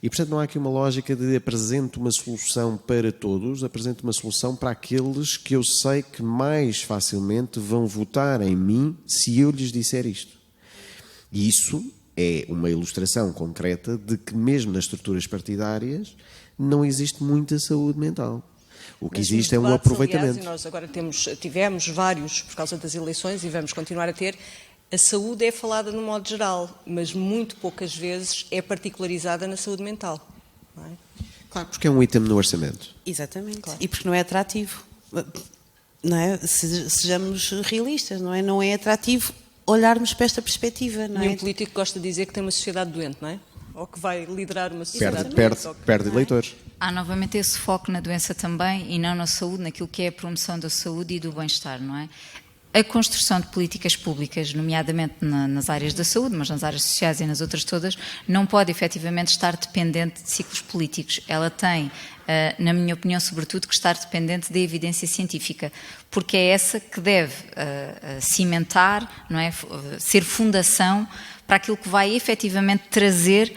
E, portanto, não há aqui uma lógica de apresento uma solução para todos, apresento uma solução para aqueles que eu sei que mais facilmente vão votar em mim se eu lhes disser isto. E isso é uma ilustração concreta de que, mesmo nas estruturas partidárias, não existe muita saúde mental. O que existe é um aproveitamento. Aliás, e nós agora tivemos vários, por causa das eleições, e vamos continuar a ter. A saúde é falada no modo geral, mas muito poucas vezes é particularizada na saúde mental. Não é? Claro, porque é um item no orçamento. Exatamente. Claro. E porque não é atrativo. Não é? Sejamos realistas, não é? Não é atrativo olharmos para esta perspectiva, não Nenhum é? político gosta de dizer que tem uma sociedade doente, não é? Ou que vai liderar uma sociedade doente. Perde eleitores. Há novamente esse foco na doença também e não na saúde, naquilo que é a promoção da saúde e do bem-estar, não é? A construção de políticas públicas, nomeadamente nas áreas da saúde, mas nas áreas sociais e nas outras todas, não pode efetivamente estar dependente de ciclos políticos. Ela tem, na minha opinião, sobretudo, que estar dependente da evidência científica, porque é essa que deve cimentar, não é? Ser fundação para aquilo que vai efetivamente trazer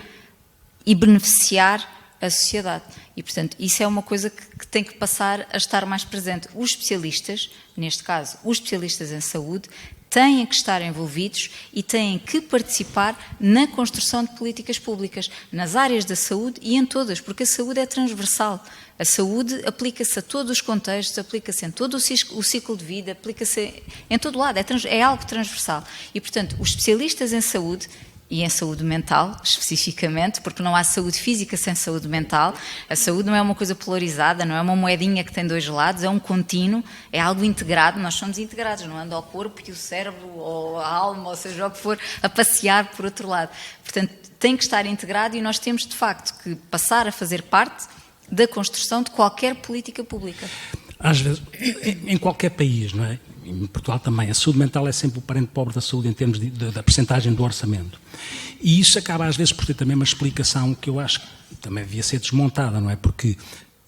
e beneficiar a sociedade. E, portanto, isso é uma coisa que tem que passar a estar mais presente. Os especialistas, neste caso, os especialistas em saúde, têm que estar envolvidos e têm que participar na construção de políticas públicas, nas áreas da saúde e em todas, porque a saúde é transversal. A saúde aplica-se a todos os contextos, aplica-se em todo o ciclo de vida, aplica-se em todo lado, é algo transversal. E, portanto, os especialistas em saúde e em saúde mental, especificamente, porque não há saúde física sem saúde mental. A saúde não é uma coisa polarizada, não é uma moedinha que tem dois lados, é um contínuo, é algo integrado, nós somos integrados, não anda ao corpo e o cérebro ou a alma, ou seja o que for, a passear por outro lado. Portanto, tem que estar integrado e nós temos, de facto, que passar a fazer parte da construção de qualquer política pública. Às vezes, em qualquer país, não é? Em Portugal também, a saúde mental é sempre o parente pobre da saúde em termos da percentagem do orçamento. E isso acaba às vezes por ter também uma explicação que eu acho que também devia ser desmontada, não é? Porque,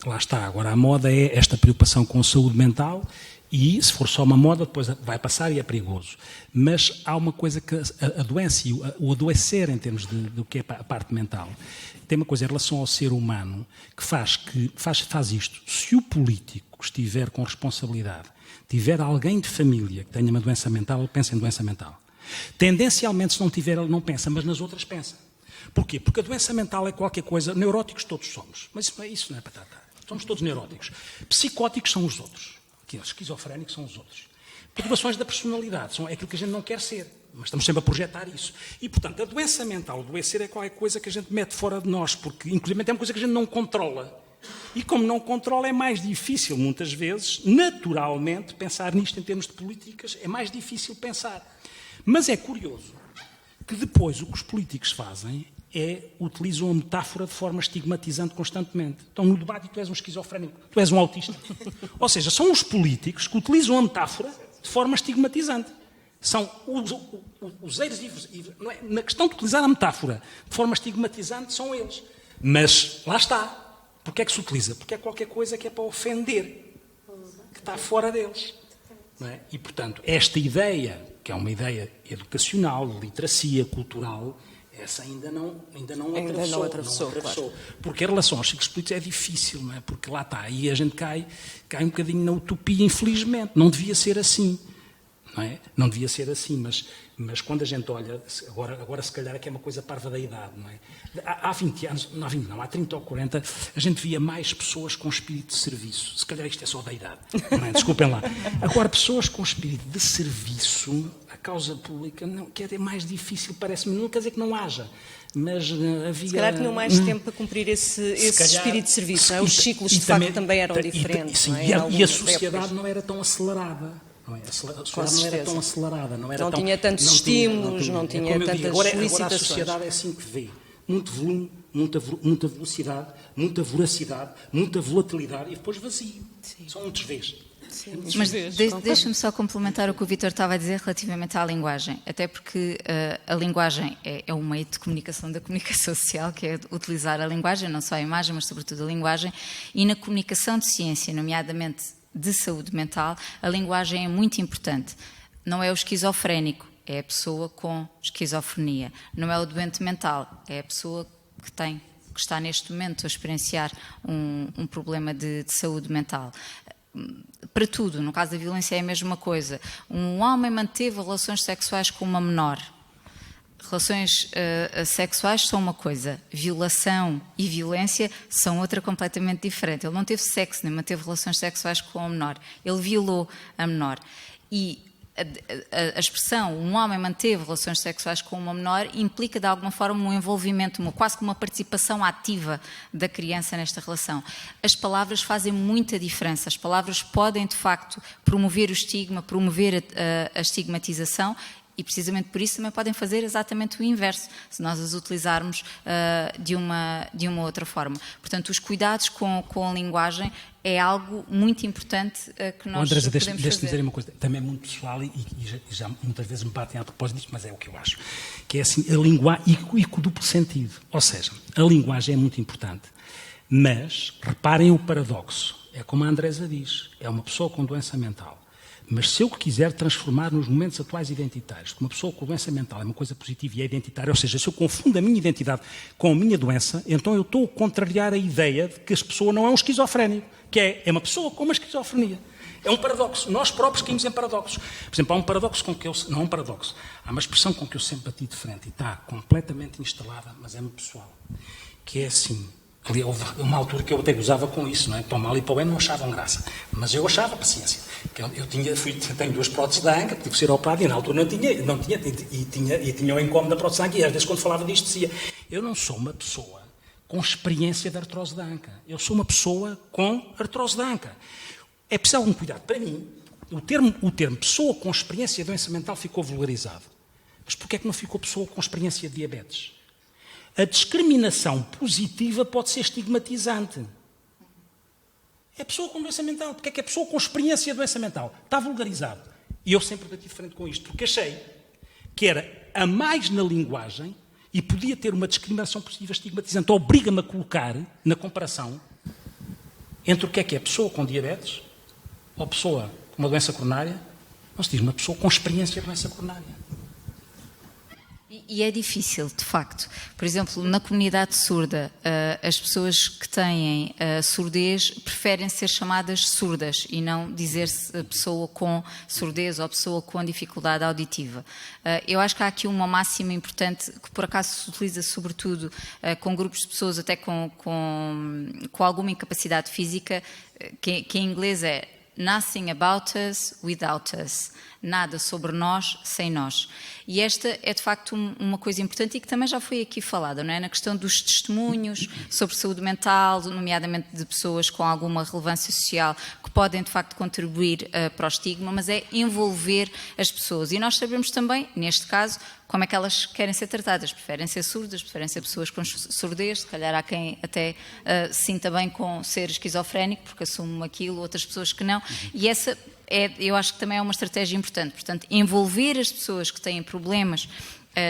lá está, agora a moda é esta preocupação com a saúde mental e se for só uma moda depois vai passar e é perigoso. Mas há uma coisa que a doença e o adoecer em termos do que é a parte mental tem uma coisa em relação ao ser humano que faz isto. Se o político estiver com responsabilidade, tiver alguém de família que tenha uma doença mental, ele pensa em doença mental. Tendencialmente, se não tiver, ele não pensa, mas nas outras pensa. Porquê? Porque a doença mental é qualquer coisa, neuróticos todos somos, mas isso não é batata. Somos todos neuróticos. Psicóticos são os outros. Os esquizofrénicos são os outros. Perturbações da personalidade são aquilo que a gente não quer ser, mas estamos sempre a projetar isso. E, portanto, a doença mental, o adoecer é qualquer coisa que a gente mete fora de nós, porque, inclusive, é uma coisa que a gente não controla. E como não controla, é mais difícil, muitas vezes, naturalmente, pensar nisto em termos de políticas, é mais difícil pensar. Mas é curioso que depois o que os políticos fazem utilizam a metáfora de forma estigmatizante constantemente. Então, no debate, tu és um esquizofrénico, tu és um autista. Ou seja, são os políticos que utilizam a metáfora de forma estigmatizante. São os eiros e não é? Na questão de utilizar a metáfora de forma estigmatizante, são eles. Mas lá está. Porquê é que se utiliza? Porque é qualquer coisa que é para ofender, que está fora deles. Não é? E, portanto, esta ideia, que é uma ideia educacional, de literacia, cultural, essa ainda não atravessou. Claro. Porque a relação aos ciclos políticos é difícil, não é? Porque lá está, aí a gente cai um bocadinho na utopia, infelizmente. Não devia ser assim. Não é? Não devia ser assim, mas quando a gente olha, agora se calhar é que é uma coisa parva da idade, não é? Há 20 anos, há 30 ou 40, a gente via mais pessoas com espírito de serviço. Se calhar isto é só da idade, não é? Desculpem lá. Agora, pessoas com espírito de serviço, a causa pública, não, que é mais difícil, parece-me, não quer dizer que não haja, mas havia... Se calhar tinham mais tempo para cumprir esse espírito de serviço, não é? Os ciclos, de facto, também eram diferentes. Não é? E a sociedade não era tão acelerada. Não é? A sociedade não era tão acelerada. Não tinha tantos estímulos, não tinha tantas solicitações. Agora a sociedade é assim que vê. Muito volume, muita velocidade, muita voracidade, muita volatilidade e depois vazio. Sim. São muitos vezes. Mas deixa-me só complementar o que o Vítor estava a dizer relativamente à linguagem, até porque a linguagem é um meio de comunicação da comunicação social, que é utilizar a linguagem, não só a imagem, mas sobretudo a linguagem, e na comunicação de ciência, nomeadamente de saúde mental, a linguagem é muito importante. Não é o esquizofrénico, é a pessoa com esquizofrenia. Não é o doente mental, é a pessoa que está neste momento a experienciar um problema de saúde mental. Para tudo, no caso da violência é a mesma coisa. Um homem manteve relações sexuais com uma menor. Relações sexuais são uma coisa, violação e violência são outra completamente diferente. Ele não teve sexo, nem manteve relações sexuais com a menor. Ele violou a menor. E a expressão um homem manteve relações sexuais com uma menor implica de alguma forma um envolvimento, quase como uma participação ativa da criança nesta relação. As palavras fazem muita diferença. As palavras podem, de facto, promover o estigma, promover a estigmatização. E precisamente por isso também podem fazer exatamente o inverso, se nós as utilizarmos de uma outra forma. Portanto, os cuidados com a linguagem é algo muito importante que nós Andresa, podemos fazer. Deixa-me dizer uma coisa, também é muito pessoal e já muitas vezes me batem a propósito disto, mas é o que eu acho. Que é assim, a linguagem e com duplo sentido. Ou seja, a linguagem é muito importante, mas reparem o paradoxo. É como a Andresa diz, é uma pessoa com doença mental. Mas se eu quiser transformar nos momentos atuais identitários, que uma pessoa com doença mental é uma coisa positiva e é identitária, ou seja, se eu confundo a minha identidade com a minha doença, então eu estou a contrariar a ideia de que a pessoa não é um esquizofrénico, que é uma pessoa com uma esquizofrenia. É um paradoxo. Nós próprios caímos em paradoxos. Por exemplo, há um paradoxo com que eu... Não é um paradoxo. Há uma expressão com que eu sempre bati de frente e está completamente instalada, mas é muito pessoal, que é assim... Ali houve uma altura que eu até gozava com isso, não é? Para o mal e para o bem não achavam graça. Mas eu achava paciência. Tenho 2 próteses da anca, tive que ser operado e na altura não tinha o incómodo da prótese da anca. E às vezes quando falava disto dizia, eu não sou uma pessoa com experiência de artrose da anca. Eu sou uma pessoa com artrose da anca. É preciso algum cuidado. Para mim, o termo pessoa com experiência de doença mental ficou vulgarizado. Mas porquê é que não ficou pessoa com experiência de diabetes? A discriminação positiva pode ser estigmatizante. É pessoa com doença mental. Porque é que é pessoa com experiência de doença mental? Está vulgarizado. E eu sempre bati de frente com isto, porque achei que era a mais na linguagem e podia ter uma discriminação positiva estigmatizante. Obriga-me a colocar na comparação entre o que é pessoa com diabetes ou pessoa com uma doença coronária. Não se diz uma pessoa com experiência de doença coronária. E é difícil, de facto. Por exemplo, na comunidade surda, as pessoas que têm surdez preferem ser chamadas surdas e não dizer-se pessoa com surdez ou pessoa com dificuldade auditiva. Eu acho que há aqui uma máxima importante que por acaso se utiliza sobretudo com grupos de pessoas até com alguma incapacidade física, que em inglês é Nothing about us without us. Nada sobre nós sem nós. E esta é de facto uma coisa importante e que também já foi aqui falada, não é? Na questão dos testemunhos sobre saúde mental, nomeadamente de pessoas com alguma relevância social que podem de facto contribuir para o estigma, mas é envolver as pessoas. E nós sabemos também, neste caso, como é que elas querem ser tratadas. Preferem ser surdas, preferem ser pessoas com surdez, se calhar há quem até sinta bem com ser esquizofrénico, porque assume aquilo, outras pessoas que não. E essa eu acho que também é uma estratégia importante. Portanto, envolver as pessoas que têm problemas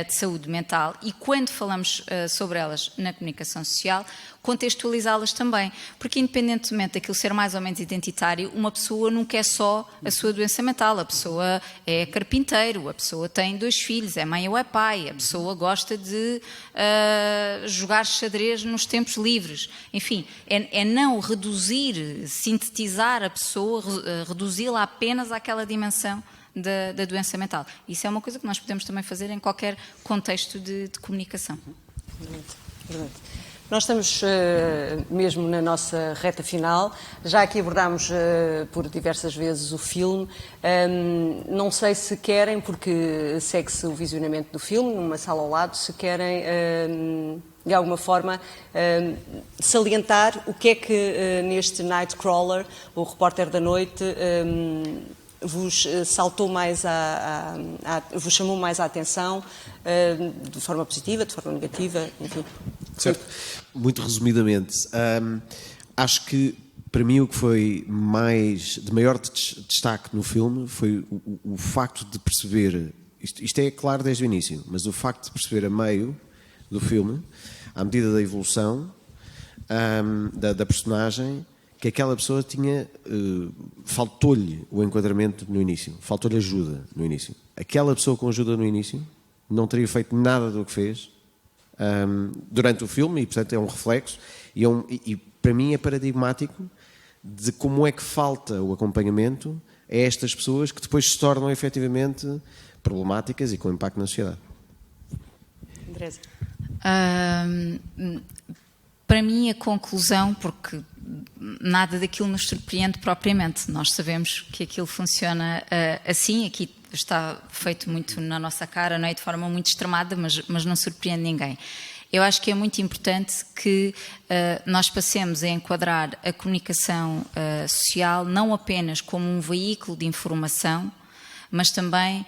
de saúde mental e, quando falamos sobre elas na comunicação social, contextualizá-las também. Porque, independentemente daquilo ser mais ou menos identitário, uma pessoa nunca é só a sua doença mental. A pessoa é carpinteiro, a pessoa tem 2 filhos, é mãe ou é pai, a pessoa gosta de jogar xadrez nos tempos livres. Enfim, é não reduzir, sintetizar a pessoa, reduzi-la apenas àquela dimensão da doença mental. Isso é uma coisa que nós podemos também fazer em qualquer contexto de comunicação. Verdade. Nós estamos mesmo na nossa reta final. Já aqui abordámos por diversas vezes o filme. Não sei se querem, porque segue-se o visionamento do filme numa sala ao lado, se querem de alguma forma salientar o que é que neste Nightcrawler, o repórter da noite, vos saltou mais vos chamou mais a atenção, de forma positiva, de forma negativa, enfim. Certo. Muito resumidamente, acho que para mim o que foi de maior destaque no filme foi o facto de perceber, isto é claro desde o início, mas o facto de perceber a meio do filme, à medida da evolução da personagem, que aquela pessoa tinha, faltou-lhe o enquadramento no início, faltou-lhe ajuda no início. Aquela pessoa com ajuda no início não teria feito nada do que fez durante o filme e, portanto, é um reflexo e para mim é paradigmático de como é que falta o acompanhamento a estas pessoas que depois se tornam efetivamente problemáticas e com impacto na sociedade. Andresa. Para mim, a conclusão, porque nada daquilo nos surpreende propriamente, nós sabemos que aquilo funciona assim, aqui está feito muito na nossa cara, não é de forma muito extremada, mas não surpreende ninguém. Eu acho que é muito importante que nós passemos a enquadrar a comunicação social não apenas como um veículo de informação, mas também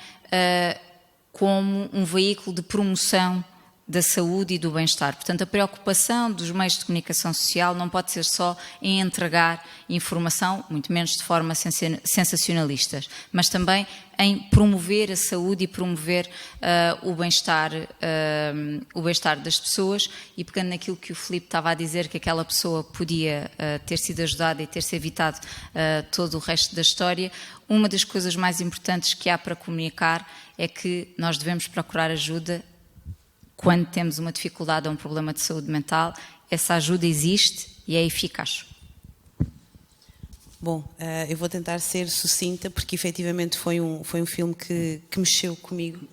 como um veículo de promoção da saúde e do bem-estar. Portanto, a preocupação dos meios de comunicação social não pode ser só em entregar informação, muito menos de forma sensacionalista, mas também em promover a saúde e promover o bem-estar das pessoas. E pegando naquilo que o Filipe estava a dizer, que aquela pessoa podia ter sido ajudada e ter-se evitado todo o resto da história, uma das coisas mais importantes que há para comunicar é que nós devemos procurar ajuda quando temos uma dificuldade ou um problema de saúde mental. Essa ajuda existe e é eficaz. Bom, eu vou tentar ser sucinta, porque efetivamente foi um filme que mexeu comigo.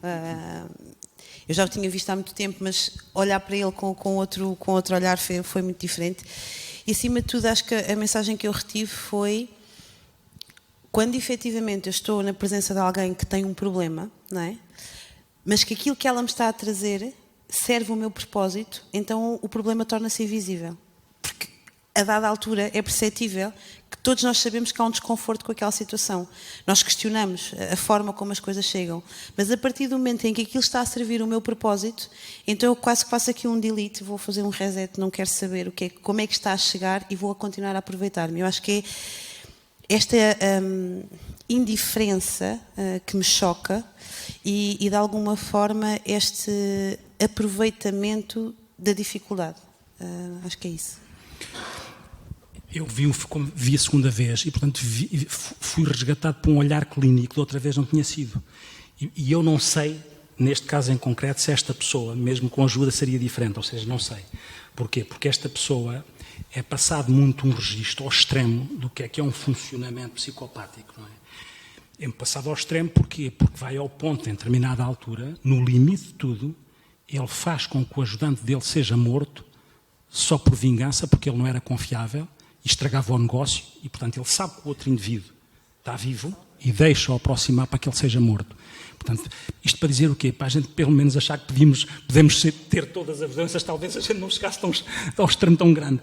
Eu já o tinha visto há muito tempo, mas olhar para ele com outro olhar foi muito diferente. E, acima de tudo, acho que a mensagem que eu retive foi: quando efetivamente eu estou na presença de alguém que tem um problema, não é? Mas que aquilo que ela me está a trazer serve o meu propósito, então o problema torna-se invisível. Porque a dada altura é perceptível que todos nós sabemos que há um desconforto com aquela situação. Nós questionamos a forma como as coisas chegam, mas a partir do momento em que aquilo está a servir o meu propósito, então eu quase que faço aqui um delete, vou fazer um reset, não quero saber como é que está a chegar e vou continuar a aproveitar-me. Eu acho que é esta indiferença que me choca e de alguma forma este aproveitamento da dificuldade. Acho que é isso. Eu vi a segunda vez e, portanto, fui resgatado por um olhar clínico que de outra vez não tinha sido. E eu não sei, neste caso em concreto, se esta pessoa, mesmo com ajuda, seria diferente, ou seja, não sei. Porquê? Porque esta pessoa é passado muito um registro ao extremo do que é um funcionamento psicopático, não é? É passado ao extremo porquê? Porque vai ao ponto, em determinada altura, no limite de tudo, ele faz com que o ajudante dele seja morto só por vingança, porque ele não era confiável e estragava o negócio e, portanto, ele sabe que o outro indivíduo está vivo e deixa-o aproximar para que ele seja morto. Portanto, isto para dizer o quê? Para a gente pelo menos achar que podemos ter todas as doenças, talvez a gente não chegasse ao extremo tão grande.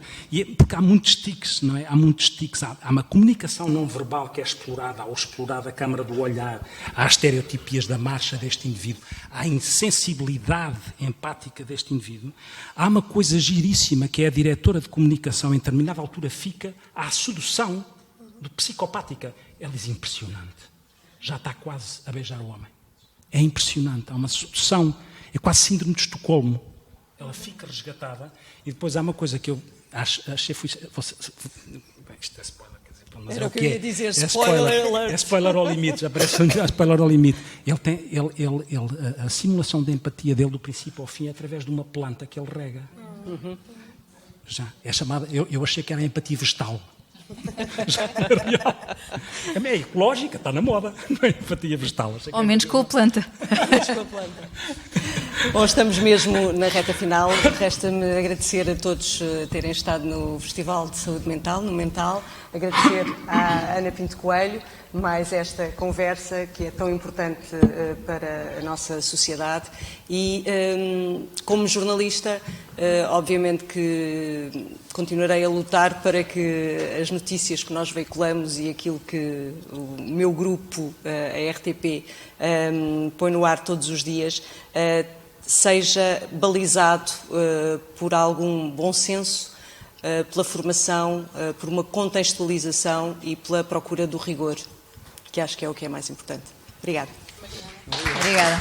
Porque há muitos tiques, não é? Há muitos tiques. Há uma comunicação não verbal que é explorada, há explorada a câmara do olhar, há estereotipias da marcha deste indivíduo, há a insensibilidade empática deste indivíduo. Há uma coisa giríssima que é a diretora de comunicação, em determinada altura fica à sedução psicopática. Ela diz: impressionante. Já está quase a beijar o homem. É impressionante. Há uma sedução. É quase síndrome de Estocolmo. Ela fica resgatada. E depois há uma coisa que eu achei... Isto é spoiler, quer dizer, mas era é o que eu ia dizer, é spoiler alert. É spoiler ao limite, já parece spoiler ao limite. A simulação da empatia dele, do princípio ao fim, é através de uma planta que ele rega. Já, é chamada... Eu achei que era a empatia vegetal. Já é real. É ecológica, está na moda. Não é empatia vegetal. Ao menos com a planta. Bom, estamos mesmo na reta final. Resta-me agradecer a todos terem estado no Festival de Saúde Mental, no Mental. Agradecer à Ana Pinto Coelho mais esta conversa que é tão importante para a nossa sociedade. E, como jornalista, obviamente que continuarei a lutar para que as notícias que nós veiculamos e aquilo que o meu grupo, a RTP, põe no ar todos os dias, seja balizado por algum bom senso, pela formação, por uma contextualização e pela procura do rigor, que acho que é o que é mais importante. Obrigada. Obrigada.